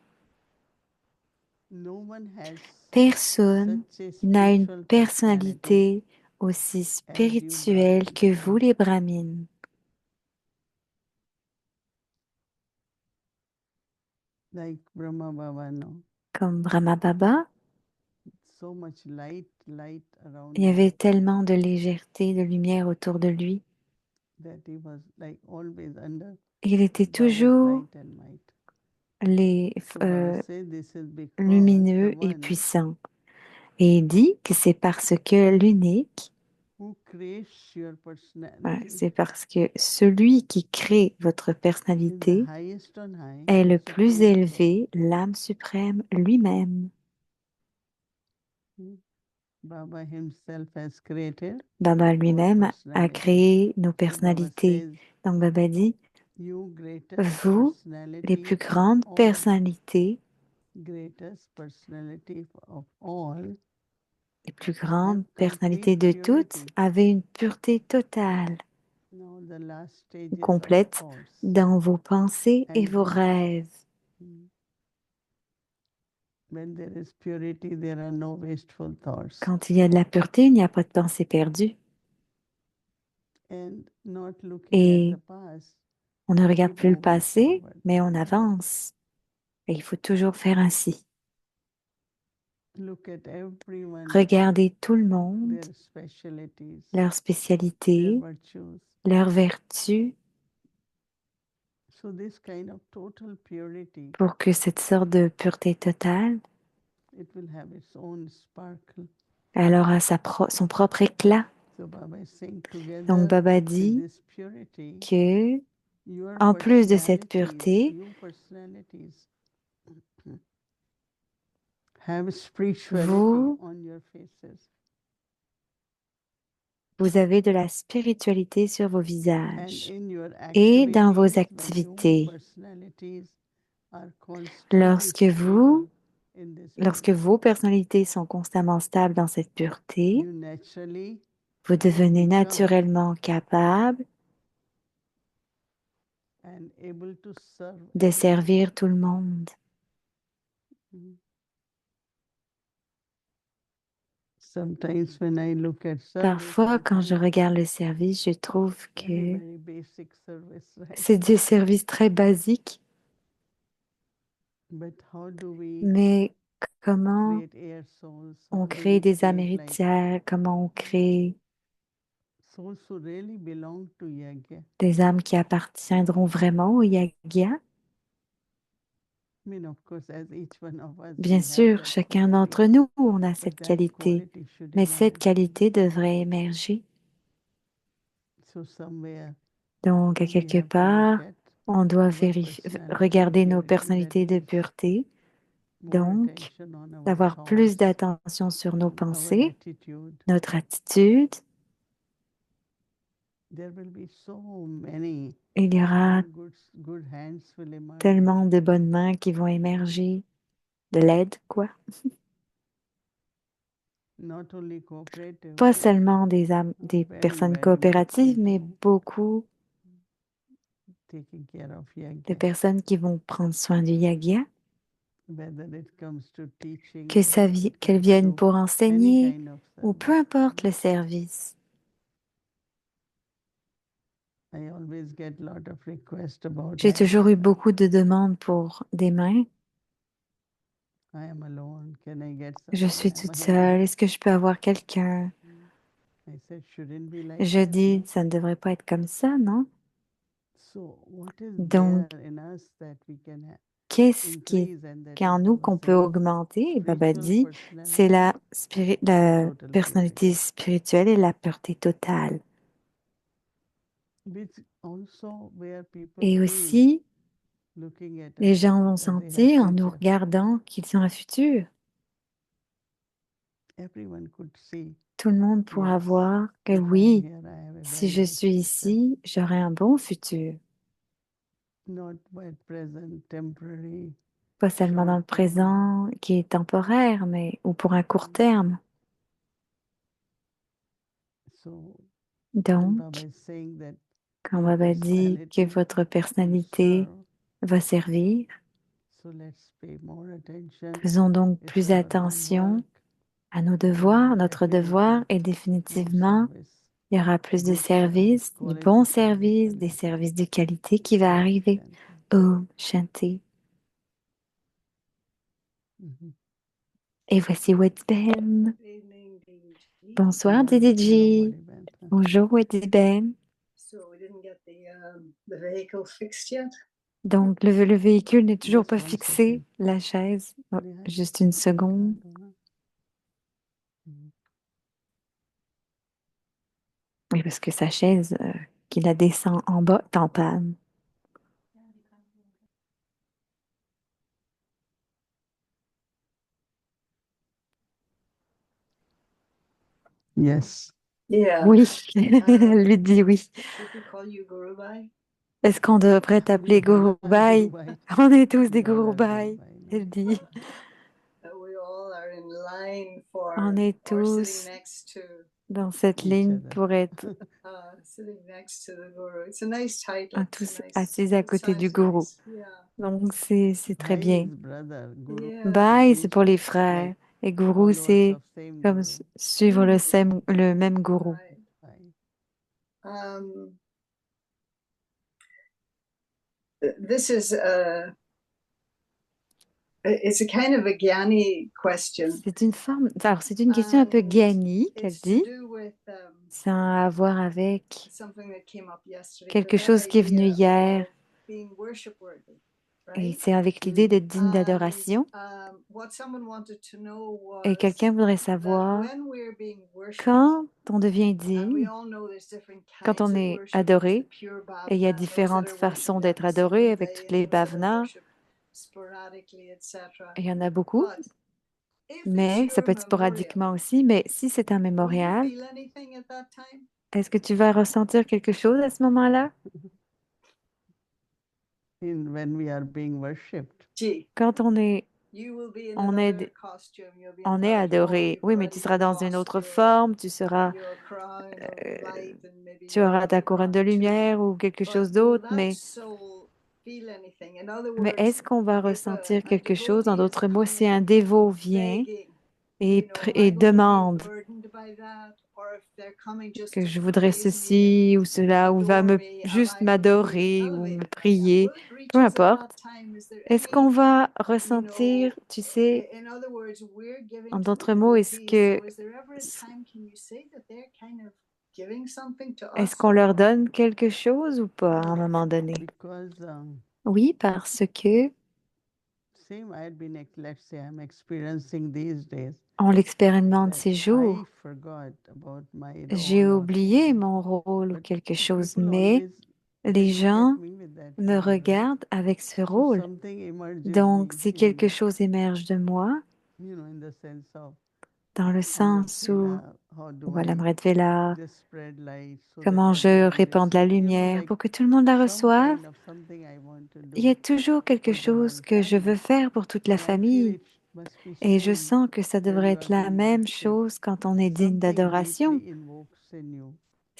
no one has personne such a n'a une spiritual personality personnalité aussi as you spirituelle que Brahmins vous have. les Brahmines, Like Brahma Baba, no? comme Brahma Baba. So much light around Il y avait him tellement de légèreté, de lumière autour de lui. that he was like always under Il était Baba's toujours light and might. les, So Baba says this is because the lumineux et one puissant. Et il dit que c'est parce que l'unique, who creates your ouais, personality c'est parce que celui qui crée votre is the personnalité highest on high, est le the plus supreme Lord. élevé, l'âme suprême lui-même. Baba himself has created Baba all lui-même a personalities. créé nos So Baba personnalités. says, Donc Baba dit, you greatest vous, les plus personality of grandes all, personnalités, greatest personality of all, les plus have grandes personnalités complete de toutes, purity. avaient une pureté totale, Now the last stages of complète thoughts dans vos pensées et and vos dreams. rêves. When there is purity, there are no wasteful thoughts. Quand il y a de la pureté, il n'y a pas de pensée perdue. And not looking Et at the past, on ne regarde keep plus le moving passé, forward. mais on avance. Et il faut toujours faire ainsi. Look at everyone, Regardez tout le monde, their specialities, leurs their spécialités, virtues. leurs vertus, So this kind of total purity, pour que cette sorte de pureté totale, it will have its own sparkle. elle aura son propre éclat. So Baba is saying Donc together Baba with dit this purity, que, your en plus de cette personalities, pureté, you personalities have spirituality vous, on your faces. vous avez de la spiritualité sur vos And visages in your et dans vos activities, when you activités. personalities are constantly Lorsque vous, stable in this lorsque purity, vos personnalités sont constamment stables dans cette pureté, you naturally vous devenez become naturellement capable and able to serve de everyone. servir tout le monde. Sometimes when I look at service, Parfois, I quand je find regarde le service, je trouve que very basic service, right? c'est des services très basiques, But how do we mais comment create air souls? on How do crée we des create âmes like héritières, comment on crée souls who really belong to Yagya? des âmes qui appartiendront vraiment au Yagya? I mean, of course, as each one of us, Bien we have sûr, that chacun quality, d'entre nous, on a but cette that qualité, quality should mais cette emerge. qualité devrait émerger. So somewhere Donc, à we quelque have to part, look at on doit our personality regarder nos purity. That personnalités de means pureté, more donc attention on our d'avoir plus thoughts, d'attention sur nos our pensées, attitude. notre attitude. There will be so many Il y aura good hands will emerge. tellement de bonnes mains qui vont émerger, de l'aide, quoi. Not only cooperative, Pas seulement des very, personnes very much coopératives, mais into beaucoup taking care of de Yagya. personnes qui vont prendre soin du Yagya, Whether it comes to teaching, qu'elles whether it qu'elles comes viennent to pour any enseigner kind of ou peu service. importe le service. I always get lot of requests about J'ai toujours hands. eu beaucoup de demandes pour des mains. I am alone. Can I get Je someone? suis I'm toute alone. seule. Est-ce que je peux avoir quelqu'un? I said, shouldn't be like Je that, dis, no? ça ne devrait pas être comme ça, non? So what is Donc, there in us that we can qu'est-ce increase, and that qui est is en nous Baba qu'on peut says, augmenter? Et Baba spiritual dit, c'est personality la and total personnalité spirituelle et la pureté totale. purity, which also where people Et feel aussi, looking at les us gens vont that they have sentir en nous future. regardant qu'ils ont un futur. Everyone could see, Tout le monde pourra yes, voir que if I am oui, here, I have a si very je nice suis future. ici, j'aurai un bon futur. not but present, temporary, pas seulement dans le short term. présent qui est temporaire, mais ou pour un court terme. So when Baba Donc, is saying that quand your Baba dit que personality votre will personnalité serve, va servir, so let's pay more attention. faisons donc It's plus our attention homework, à nos and devoirs, notre devoir, definitely et more définitivement, service, il y aura plus de good services, service, du quality bon service service, will des happen. services de qualité qui va Om arriver. Shanti. Oh, Shanti. Mhm. Et voici Wetben. Evening, Deji. Bonsoir, Yeah, hello, Didi. Bodhibantha. Bonjour, Wetben. So we didn't get the vehicle fixed yet. Donc, le véhicule n'est toujours Just pas one fixé, second. la chaise. Oh, Neha, juste une seconde. Kaduna. Mhm. Oui, parce que sa chaise qui la descend en bas est en panne. Yes. Yeah. Oui, elle lui dit oui. Should we call you Gurubai? Est-ce qu'on devrait t'appeler I'm Gouroubaï? Gurubai. On est tous des We all are Gouroubaï, Gurubai now. elle dit. We all are in line On est or sitting tous next to dans cette Each ligne other. pour être sitting next to the Guru. It's a nice title. It's tous a nice. assis à It côté du sounds gourou. nice. Yeah. Donc, c'est très Bhai bien. is brother. Guru Yeah. Bye, c'est means pour les like frères. Et gourou, followers c'est of same comme Guru. suivre le même gourou. Right. Bhai. This is it's a kind of a Gyani question. C'est une forme, alors c'est une question un peu And Gyani qu'elle it's to dit. do with Ça a à voir avec something that came up yesterday. quelque That chose qui est venu idea hier. of being worship worthy, Et right? c'est avec l'idée d'être digne d'adoration. What someone wanted to know Et was quelqu'un voudrait that savoir when we're being worshipped, quand on devient and we digne, all know there's different quand kinds on of est worship. There's adoré. the pure Et il y a bhavana, those that différentes are façons worshipped at d'être the adoré single avec day toutes and les those that are bhavanas. worshipped sporadically, etc. Il y en a beaucoup, But if it's mais ça your peut être memorial, sporadiquement aussi. Mais si c'est un will you mémorial, feel anything at that time? est-ce que tu vas ressentir quelque chose à ce moment-là? When we are being worshipped. Gee, Quand you will be in on another est, costume, you'll be in on est another form, adoré. you've Oui, mais tu already seras been dans une lost autre forme, tu seras, your crown of light and maybe tu your auras ta holy couronne crown de too. lumière ou quelque chose But will d'autre, that soul feel anything? In other mais words, est-ce qu'on va if ressentir a quelque chose? En devotee is d'autres mots, si un coming dévot vient begging, et, am et I going to be demande burdened by that? Or if they're coming just que to je voudrais praise me and ceci ou cela, ou va adore me me, am juste I going to be m'adorer ou me elevated by that? prier, Will it peu reach us at that importe. time? Is there Est-ce qu'on any, va you know, ressentir, tu sais, in other words, we're en giving to the d'autres mots, devotees. So is there ever a time, can you say that they're kind of giving something to est-ce us qu'on or leur no? donne quelque chose ou pas à un moment donné? Because Oui, parce que same I had been, let's say, I'm experiencing these days on l'expérimente that ces jours. I forgot about my J'ai role or oublié something. mon rôle ou But quelque chose, people mais always les look at gens me with that me role. regardent avec ce So rôle. something emerges Donc, me si in quelque me, chose émerge de moi, in the sense of dans le Amrit sous Vela, how do voilà, I Amrit Vela, just spread light so that comment je everyone répands de la receive, lumière like pour que tout le monde la some reçoive. kind of something I want to Il y a do toujours quelque for the chose whole que je veux family. faire pour toute la And I feel famille. it must be Et je same sens que ça when devrait you être are la being même worshipped. chose quand on est digne Something d'adoration. deeply invokes in you.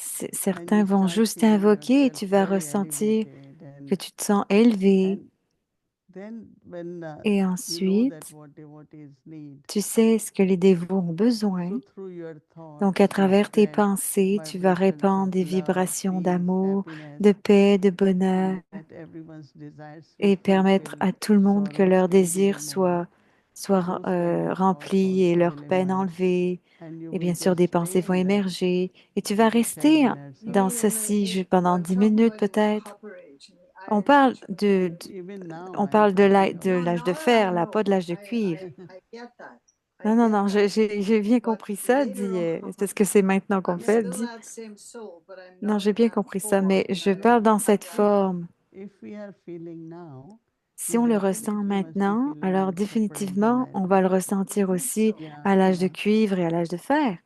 And Certains you vont start juste feeling t'invoquer et yourself tu vas very ressentir elevated. que tu te sens élevé. And then when Et you know that ensuite, what devotees need, tu sais ce que les dévots ont besoin. so through your Donc, à thoughts you travers tes spread pensées, tu vas vibrations répandre of des love, vibrations peace, d'amour, happiness, de paix, de bonheur, and let everyone's desires be et permettre fulfilled, à tout le monde que sorrows leurs can be désirs removed. soient Those kind of thoughts remplis et also leurs will peines emerge. enlevées. And you Et will bien sûr, des just pensées stay vont in that émerger. Et tu vas 10 rester minutes You or dans mean ceci pendant I'm 10 talking minutes about in the peut-être. copper age, in the On iron parle age. even now on I'm parle talking de No, about. l'âge now de I fer, là, pas know. de l'âge de cuivre. I get that. I Non, non, get non, that. j'ai bien But compris ça, later dit, on, c'est ce que c'est maintenant qu'on I'm fait, still dit. that same soul, but I'm Non, not j'ai in bien that compris ça, form. mais je You parle know? dans cette Yeah. forme. If we are feeling now, Si we on le ressent definitely must be maintenant, feeling alors in copper age définitivement, as on va well. le You ressentir think aussi so? Yeah, à l'âge de yeah. cuivre et à l'âge de fer.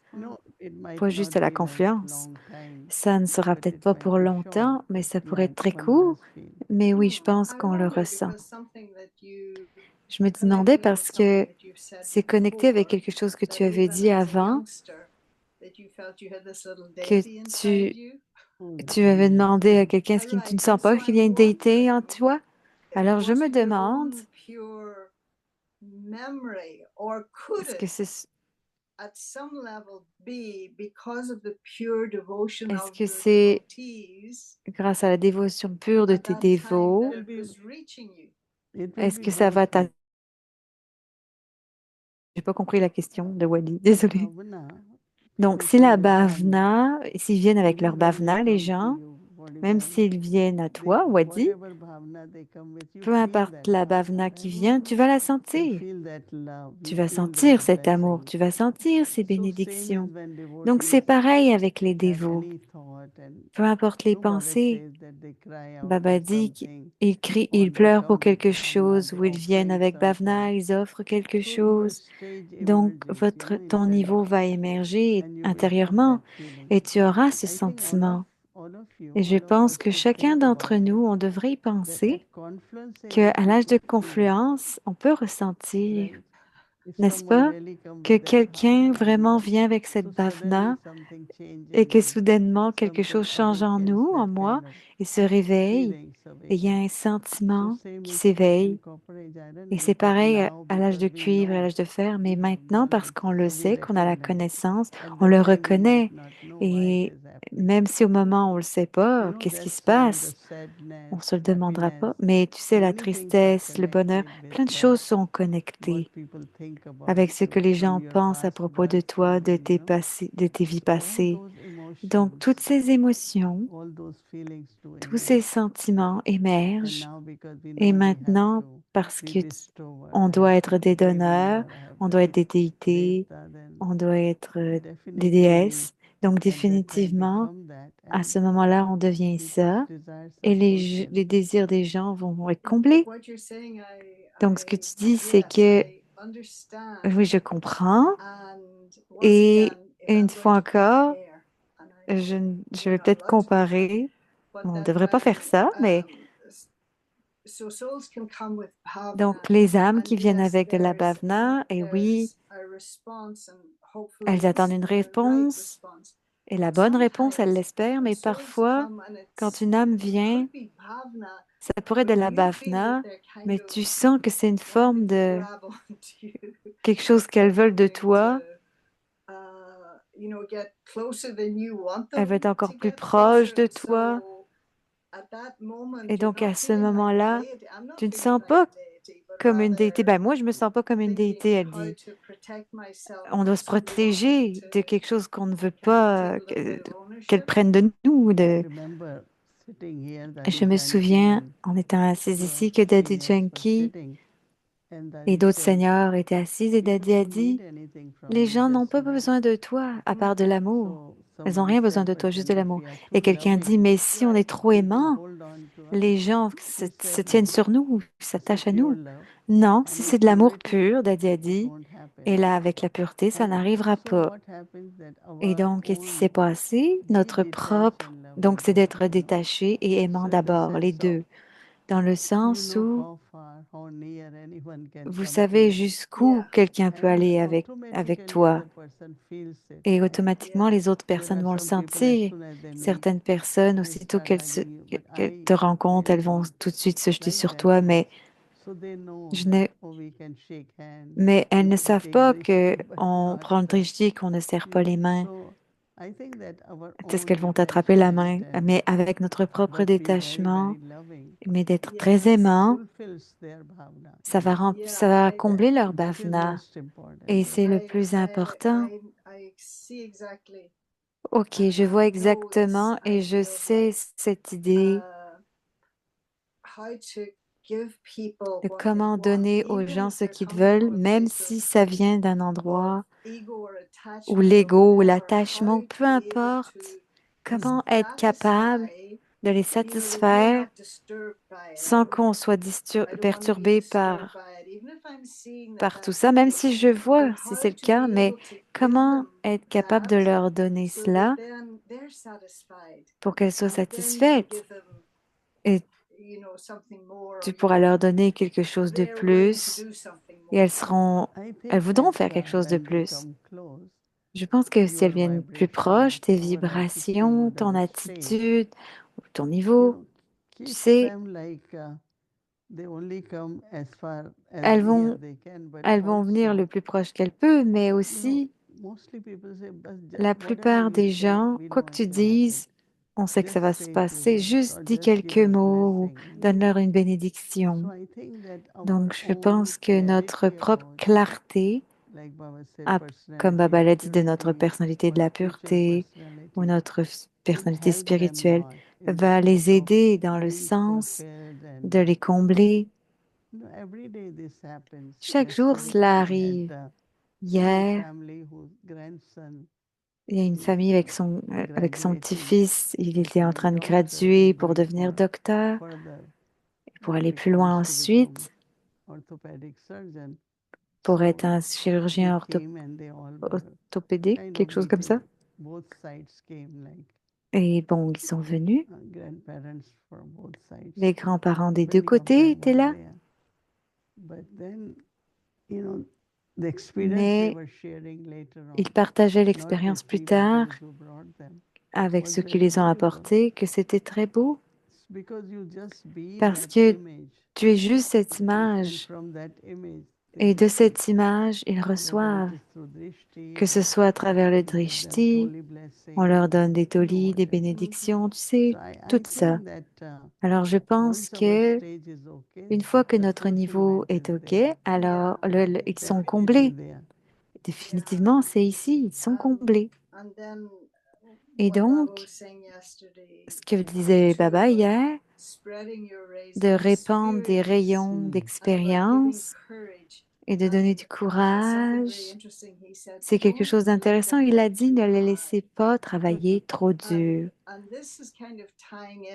It might Pas not juste à la be like confluence. long time, Ça ne sera but peut-être it pas might pour be short, longtemps, mais ça pourrait like être très one does court. feel. Mais oui, je pense I qu'on le wonder ressent. because something that you Je me demandais connecting with parce something que that you've said c'est connecté avec before, quelque chose que tu that avais even dit as a avant, youngster, that you felt you had this little que deity inside tu, you. tu avais demandé à quelqu'un ce All qui tu ne right, sens and pas so qu'il y a I'm une déité en wondering, toi. Alors je was me it your demande, own pure memory, or could est-ce que it c'est at some level be because of the pure devotion est-ce of que the c'est devotees grâce à la dévotion pure de at tes that time that dévots? it was reaching you? It will Est-ce be que ça both va ways. J'ai pas compris la question de Wally, désolée. Bhavana, Donc, people si la come with bhavana. bhavna, s'ils viennent avec Even leur when they bhavna, les come to gens, you, what même Volleyball, s'ils viennent à they toi, Wadi, whatever bhavana they come with, you peu feel importe that la bhavana, bhavna qui right? vient, tu vas la You sentir. feel that love, Tu you vas feel those sentir cet amour, blessings. tu vas sentir ces So same is bénédictions. when Donc, c'est devotees pareil avec les have dévots. any thought, and Peu importe les Baba pensées, says that they cry out Baba for dit something, qu'ils crient, or ils they pleurent pour come with quelque bhavana, chose, they ou ils viennent offering avec something. bhavna, ils offrent quelque So your chose. stage Donc, emerges, ton inside niveau of va you, émerger and you will have intérieurement that feeling. et tu auras ce I think sentiment. all of you, Et je all of pense us que should chacun think d'entre about it. nous, on devrait y That at penser confluence qu'à area we l'âge de could feel, confluence, on peut ressentir, right? If n'est-ce someone pas, really come que with that quelqu'un bhavana, vraiment vient avec so cette suddenly bhavna something et changes que and soudainement quelque something chose change en awakens, nous, that en moi, kind of et se réveille, feelings et il y a un awaken. So sentiment same qui is in s'éveille. copper age. I don't Et know, c'est because pareil now, à l'âge because de we cuivre et à know, l'âge de fer, mais we have maintenant, parce knowledge, qu'on le so we sait, qu'on a la recognize. connaissance, At on the le time we might reconnaît. not know why it Et is happening. même si au moment on ne le sait You pas, know, qu'est-ce qui se that's why the passe, on sadness, se le demandera happiness, pas. Mais tu sais, la many things are tristesse, le bonheur, connected with plein de choses sont what connectées people think about avec ce que you les from gens your pensent à past propos de birth, toi, de tes vies So all passées. those Donc, emotions, toutes ces émotions, all those feelings to tous ces emerge. sentiments And émergent. now because we Et know we have maintenant, to parce be que bestower, on I have doit to être be des giver, donneurs, I have on to doit be être des déités, devta, then on doit être des definitely déesses. Donc, at that time définitivement, become that, à and ce moment-là, on devient people's ça desires et are fulfilled. les désirs des gens vont être comblés. What you're saying, Donc, ce que tu dis, c'est yes, que I understand. oui, je comprends. And once Et again, if une I'm going fois to encore, compare, and je may vais not peut-être allowed to do that, comparer. but On ne that devrait pas faire ça, mais so souls can come with bhavana, donc les âmes and qui viennent yes, avec de la bhavna, et oui, there's a response, and hopefully elles attendent it's une the right réponse. response. Et la But bonne réponse, elle sometimes l'espère, when mais souls parfois, come and quand une âme it vient, could be bhavana, ça pourrait être de but la you feel that bhavna, they're kind mais of tu sens que c'est une forme wanting to de grab onto you, quelque chose that qu'elles they're veulent de wanting to, toi. get closer than you want Elle veut être them encore to plus get proche closer. de And toi. so at that moment, Et you're donc, à not ce feeling like a moment-là, deity. I'm not tu ne feeling sens like pas a deity, but comme une déité. rather Ben, moi, je me sens pas comme une déité, thinking elle how dit. to protect myself On from doit se somebody wanting protéger to de quelque chose qu'on ne veut kind of take pas a little bit of qu'elle ownership. prenne de nous. I remember sitting here, Je Daddy me Janki souviens, and en étant assise few ici, que Daddy seniors were Junkie sitting, and et Daddy d'autres said, seigneurs étaient assises et people Daddy a don't need dit, anything from les you, gens n'ont just pas love. besoin de toi à part de l'amour. So Elles n'ont somebody rien besoin said, de but toi, juste de then if l'amour. we are too Et quelqu'un dit, loving, mais si on est trop people aimant, hold on to us. les gens He se said, tiennent no. sur nous, This is s'attachent à pure nous. love. Non, And si with c'est de l'amour purity, pur, Daddy a it dit, won't happen. et là, avec la pureté, ça And n'arrivera so pas. what happens that Et our donc, qu'est-ce qui s'est own passé? be Notre detached propre, and donc loving, c'est d'être détaché et aimant so in the d'abord, les sense of, deux, dans le you sens know où how far, how near anyone can vous come to savez you. jusqu'où quelqu'un peut And aller avec automatically toi. other person feels it, Et right? automatiquement, les autres There personnes are vont le some people, as sentir. soon as they meet, Certaines personnes, they aussitôt start hugging you. But qu'elles I te rencontrent, elles vont really tout de suite se jeter like sur that. toi, mais So they know je that, n'ai, oh, we can shake hands, mais elles we ne can savent take pas que drishti, but on not, prend le drishti, qu'on ne serre pas les mains. so I think that our Est-ce own qu'elles vont t'attraper la detachment main? and Mais avec notre propre but be very, détachement, very loving mais d'être très aimant, fulfills their bhavana. ça va combler leur That is bhavna. most important. Et c'est le plus important. I see exactly, Ok, and je I vois know this exactement et je idea of sais like cette idée how to give people de what they comment want, donner aux even gens if ce they're qu'ils coming veulent, from a même place si ça vient d'un of endroit ego or où attachment or l'ego ou whatever, how l'attachement, peu to be able to importe, comment être capable satisfy, de les that we're satisfaire not disturbed by it. sans qu'on soit I don't want to be perturbé disturbed by it, even if I'm seeing that par tout that's ça, the même si case. je But vois si how c'est le to cas, be mais able to give comment them être capable that de leur donner so that cela then they're satisfied, pour qu'elles soient and then you can satisfaites? give them, Et tu pourras leur donner quelque chose de plus et elles voudront faire quelque chose de plus. Je pense que si elles viennent plus proches, tes vibrations, ton attitude, ton niveau, tu sais, elles vont, elles vont venir le plus proche qu'elles peuvent, mais aussi la plupart des gens, quoi que tu dises, on sait que ça va se passer. Juste dis quelques mots ou donne-leur une bénédiction. Donc, je pense que notre propre clarté, à- comme Baba l'a dit, de notre personnalité de la pureté ou notre personnalité spirituelle, va les aider dans le sens de les combler. Chaque jour, cela arrive. Hier, il y a une famille avec son petit-fils. Il était en train de graduer pour devenir docteur, pour aller plus loin ensuite, pour être un chirurgien orthopédique, quelque chose comme ça. Et bon, ils sont venus. Les grands-parents des deux côtés étaient là. Mais ils partageaient l'expérience plus tard avec ceux qui les ont apportés, que c'était très beau parce que tu es juste cette image et de cette image, ils reçoivent, que ce soit à travers le drishti, on leur donne des tolis, des bénédictions, tu sais, tout ça. Alors je pense que une fois que notre niveau est OK, alors ils sont comblés. Définitivement, c'est ici, ils sont comblés. Et donc, ce que disait Baba hier, de répandre des rayons d'expérience et de donner du courage, c'est quelque chose d'intéressant. Il a dit, ne les laissez pas travailler trop dur.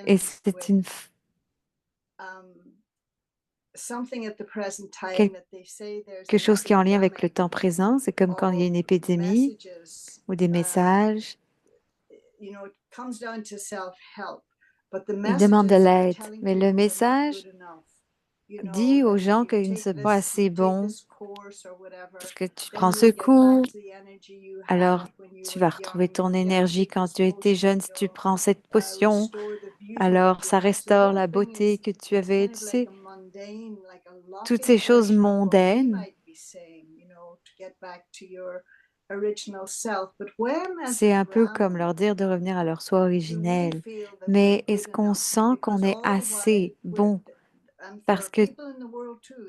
Et c'est quelque chose qui est en lien avec le temps présent. C'est comme quand il y a une épidémie ou des messages. Ils demandent de l'aide. Mais le message dit aux gens qu'ils ne sont pas assez bons, parce que tu prends ce cours, alors tu vas retrouver ton énergie quand tu étais jeune si tu prends cette potion. Alors ça restaure la beauté que tu avais, tu sais, toutes ces choses mondaines. C'est un peu comme leur dire de revenir à leur soi originel. Mais est-ce qu'on sent qu'on est assez bon? Parce que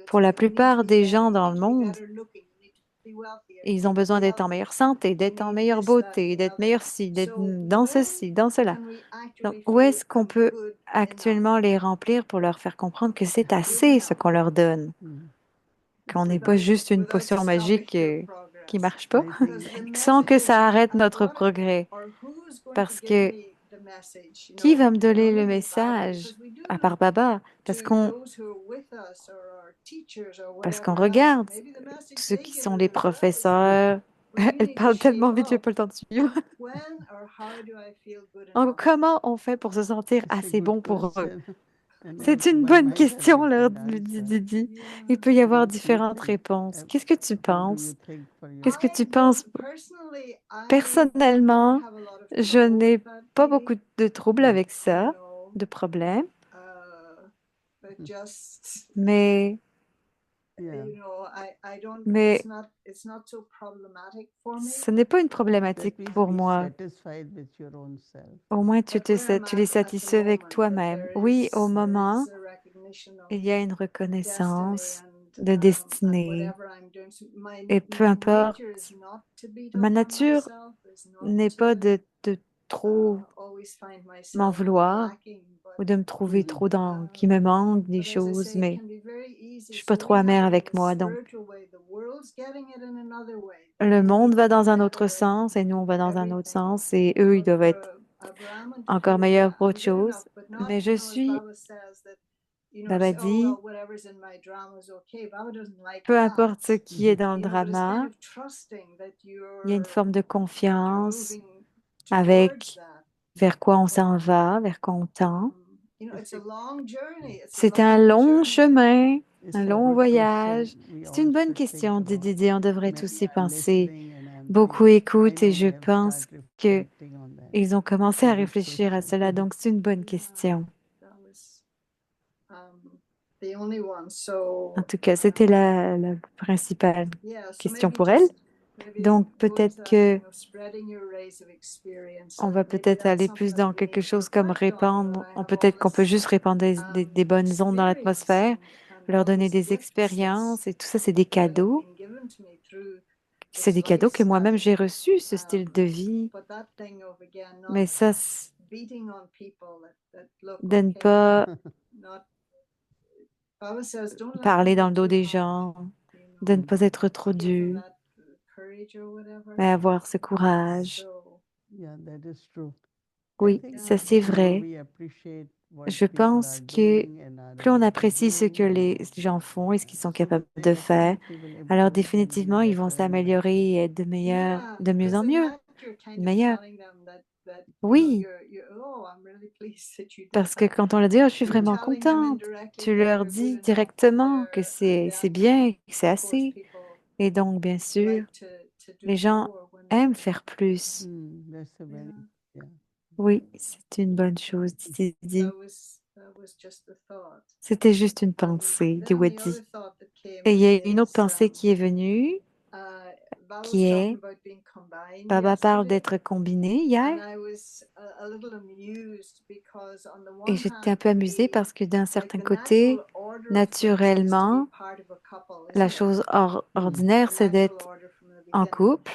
pour la plupart des gens dans le monde, ils ont besoin d'être en meilleure santé, d'être en meilleure beauté, d'être meilleur ci, d'être dans ceci, dans cela. Donc, où est-ce qu'on peut actuellement les remplir pour leur faire comprendre que c'est assez ce qu'on leur donne, qu'on n'est pas juste une potion magique qui marche pas, sans que ça arrête notre progrès. Parce que qui va me donner le message à part Baba? Parce qu'on regarde ceux qui sont les professeurs. Elle parle tellement vite, j'ai pas le temps de suivre. Donc, comment on fait pour se sentir assez bon pour eux? C'est une bonne question, leur dit Didi. Il peut y avoir différentes réponses. Qu'est-ce que tu penses? Qu'est-ce que tu penses? Personnellement, je n'ai pas beaucoup de troubles avec ça, de problèmes, mais, mais ce n'est pas une problématique pour moi. Au moins, tu les satisfais avec toi-même. Oui, au moment, il y a une reconnaissance de destinée. Et peu importe, ma nature n'est pas de trop m'en vouloir ou de me trouver trop dans, qu'il me manque des choses, mais je suis pas trop amère avec moi. Donc, le monde va dans un autre sens et nous, on va dans un autre sens et eux, ils doivent être encore meilleurs pour autre chose. Mais je suis, Baba dit, peu importe ce qui est dans le drama, il y a une forme de confiance avec vers quoi on s'en va, vers quoi on tend. C'est un long chemin, It's un a long good voyage. question. We C'est une all bonne should think question, dit about. Didier. On devrait tous Maybe y I'm penser. listening and I'm Beaucoup thinking. I écoutent et know je we have pense started que reflecting on that. ils ont commencé à Good réfléchir à question. cela. Donc, c'est une bonne question. En tout cas, c'était la principale question pour elle. Donc, peut-être que on va peut-être aller plus dans quelque chose comme répandre, peut-être qu'on peut juste répandre des bonnes ondes dans l'atmosphère, leur donner des expériences et tout ça, c'est des cadeaux. C'est des cadeaux que moi-même j'ai reçus, ce style de vie. Mais ça, de ne pas parler dans le dos des gens, de ne pas être trop dur, mais avoir ce courage. Yeah, that is true. I Oui, think ça c'est the more vrai. we appreciate what Je people pense are que doing and are plus on able to apprécie ce que do, les gens font et ce qu'ils sont so capables de faire, definitely will alors improve and be définitivement, ils vont better and better. s'améliorer et être de mieux en mieux, meilleurs. Oui, parce que quand on leur dit, oh, je suis vraiment contente, tu leur dis directement que c'est bien, que c'est assez. Et donc, bien sûr, les gens aiment faire plus. That's a very, yeah. Oui, c'est une bonne chose, dit Didi. C'était juste une pensée, dit Weddy. Et il y a une autre pensée qui est venue, qui est, Baba parle d'être combiné hier, et j'étais un peu amusée parce que d'un certain côté, naturellement, la chose ordinaire, c'est d'être en couple,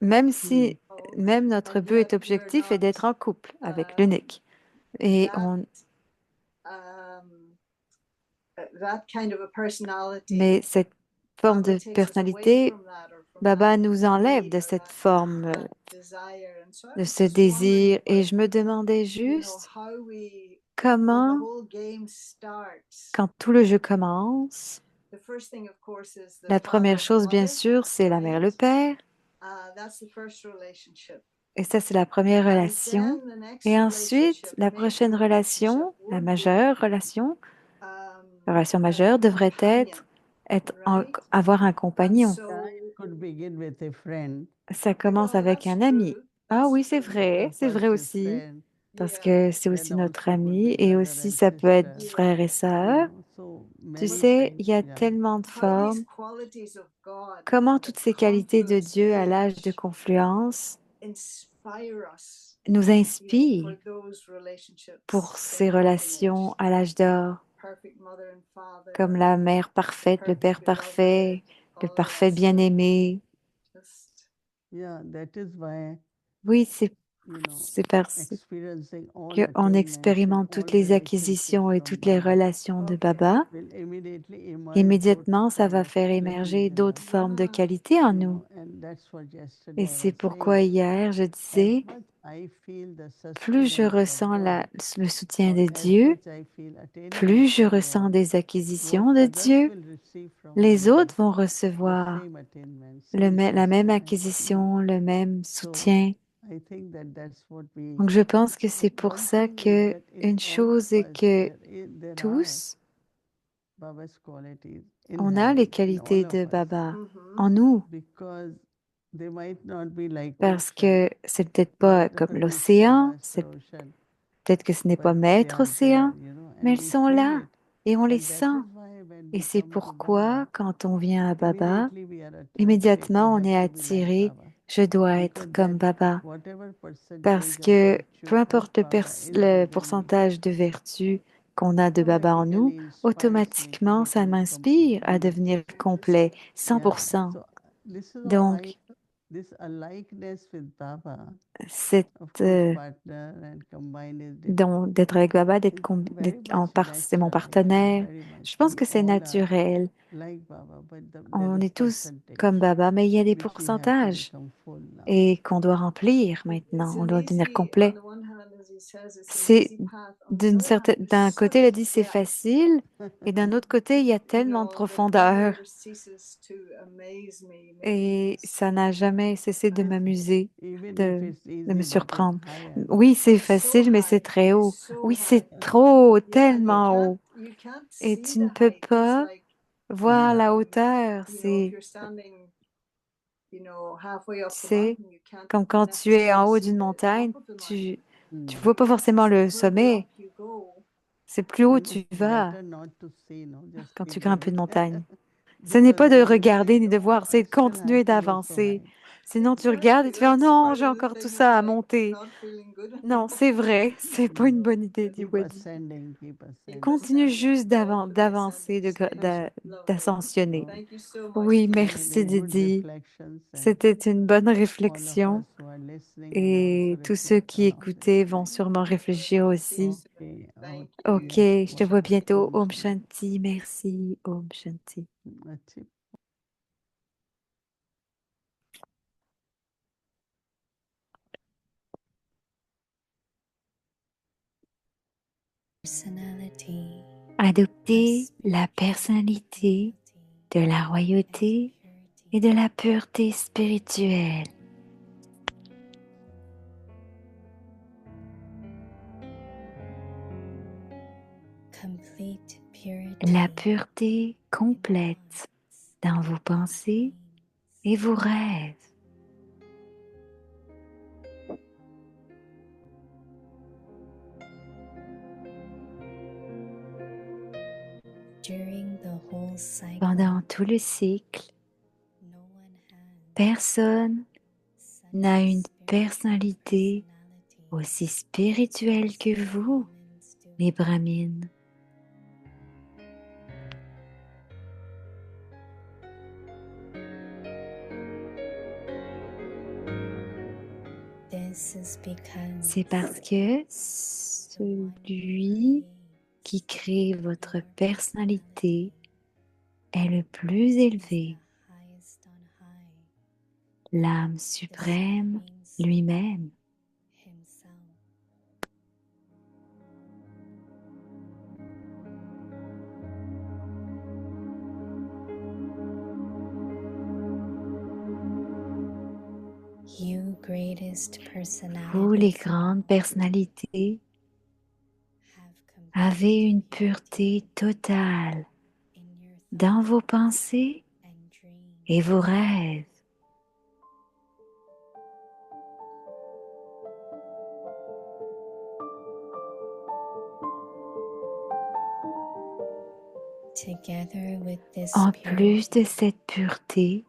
même si même notre but est objectif est d'être en couple avec l'unique. Et mais cette forme de personnalité, Baba nous enlève de cette forme, de ce désir. Et je me demandais juste comment, quand tout le jeu commence, la première chose, bien sûr, c'est la mère et le père. Et ça, c'est la première relation. Et ensuite, la prochaine relation, la relation majeure devrait avoir un compagnon. It could begin with a friend. Ça commence avec un ami. Ah oui, c'est vrai First a aussi, friend, parce que c'est aussi then notre also could ami be et brother aussi and ça peut être sister. frère et sœur. So Tu many sais, things, il y a yeah. tellement de formes. Comment toutes ces qualités de Dieu à l'âge de confluence nous inspirent pour ces relations à l'âge d'or, comme la mère parfaite, le père parfait, le parfait bien-aimé. Yeah, that is why, Oui, c'est you know, parce experiencing all qu'on attainments and expérimente all toutes les relationships acquisitions et from toutes les Baba relations de Baba. will immediately emerge Immédiatement, those ça va form of faire qualities émerger in d'autres us. formes de qualité en You nous. know, and that's what Et yesterday I c'est was pourquoi saying. hier, je As disais, much I feel the plus je sustenance of ressens God, le soutien or de as Dieu, much I feel attainments plus je from ressens God, des what acquisitions de others Dieu, will receive from les me, autres vont the recevoir same attainment, same la même sustenance. acquisition, le même So soutien. I think that that's what we. Donc je pense que c'est pour One ça thing is que that in une all of chose est us que there are tous, Baba's qualities on a les inherent in all qualités of de us, Baba en nous, because they might not be like parce ocean, que c'est peut-être pas might comme not be so l'océan, vast c'est ocean, peut-être que ce n'est pas but they maître are there, océan, mais and elles we sont feel là it. et on les And that sent. is why when Et we c'est come to Baba, pourquoi, quand on vient à Baba, immediately we are attracted. I immédiatement on have est to be like attiré. Baba, Je dois because être that comme Baba. whatever Parce percentage of que virtue peu of importe Baba is le within me, pourcentage de vertu qu'on a de Baba en nous, automatically inspires me to automatiquement, ça become m'inspire à complete. devenir complet, Yeah, 100%. so this is why Donc, this alikeness with Baba, cette, of course, partner and combined is different. donc d'être avec Baba, It's very much c'est mon natural. I feel partenaire. very much. Je pense We que c'est all are naturel. like Baba, but there On is est tous percentage comme Baba, mais il y a des which we have to pourcentages become full now. et qu'on doit remplir maintenant. On doit devenir complet. C'est d'un côté, il a dit c'est facile, et d'un autre côté, il y a tellement de profondeur. Et ça n'a jamais cessé de m'amuser, de me surprendre. Oui, c'est facile, mais c'est très haut. Oui, c'est trop haut, tellement haut. Et tu ne peux pas voir la hauteur. C'est, tu sais, comme quand tu es en haut d'une montagne, tu vois pas forcément le sommet. C'est plus haut tu vas quand tu grimpes une montagne. Ce n'est pas de regarder ni de voir, c'est de continuer d'avancer. Sinon, tu regardes et tu fais, oh non, j'ai encore tout ça à monter. Non, c'est vrai, c'est pas une bonne idée, dit Wadi. Continue juste d'avancer, d'ascensionner. Oui, merci Didi. C'était une bonne réflexion et tous ceux qui écoutaient vont sûrement réfléchir aussi. Ok, je te vois bientôt. Om Shanti, merci. Om Shanti. Adopter la personnalité de la royauté et de la pureté spirituelle. La pureté complète dans vos pensées et vos rêves. Pendant tout le cycle, personne n'a une personnalité aussi spirituelle que vous, les Brahmines. C'est parce que celui qui crée votre personnalité est le plus élevé, l'âme suprême lui-même. Vous, les grandes personnalités, avez une pureté totale dans vos pensées et vos rêves. En plus de cette pureté,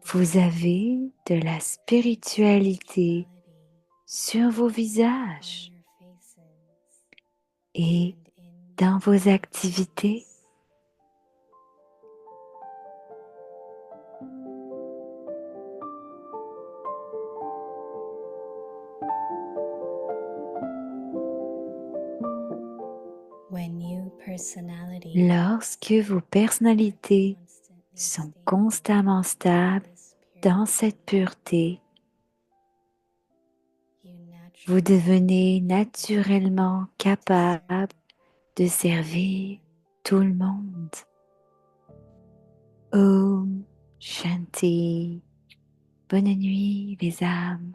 vous avez de la spiritualité sur vos visages et dans vos activités. Lorsque vos personnalités sont constamment stables dans cette pureté, vous devenez naturellement capable de servir tout le monde. Om Shanti. Bonne nuit les âmes.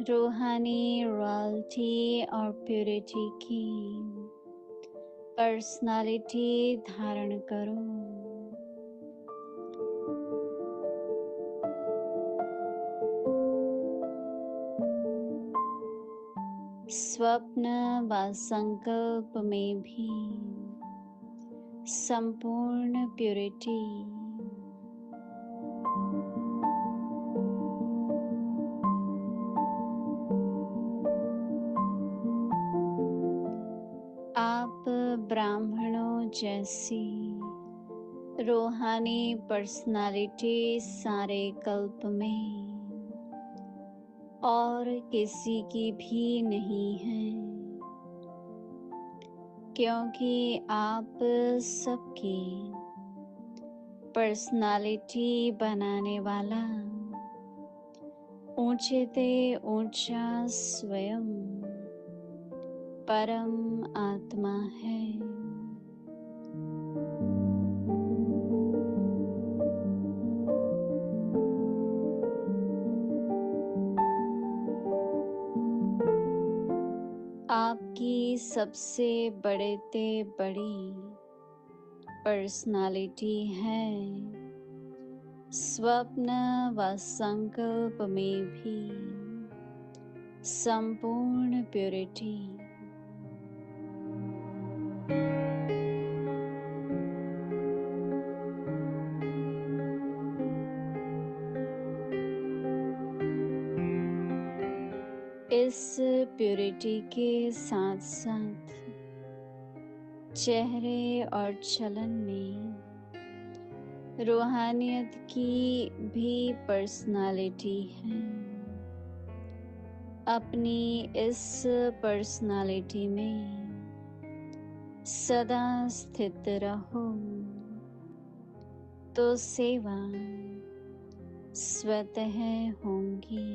रूहानी रॉयल्टी और प्योरिटी की पर्सनालिटी धारण करो। स्वप्न व संकल्प में भी संपूर्ण प्योरिटी। आप ब्राह्मणों जैसी रूहानी पर्सनालिटी सारे कल्प में और किसी की भी नहीं है। क्योंकि आप सबकी पर्सनालिटी बनाने वाला ऊंचे ते ऊंचा स्वयं परम आत्मा है। आपकी सबसे बड़े ते बड़ी पर्सनालिटी है स्वप्न व संकल्प में भी संपूर्ण प्योरिटी। इस प्योरिटी के साथ साथ चेहरे और चलन में रूहानियत की भी पर्सनालिटी है। अपनी इस पर्सनालिटी में सदा स्थित रहो तो सेवा स्वतः होंगी।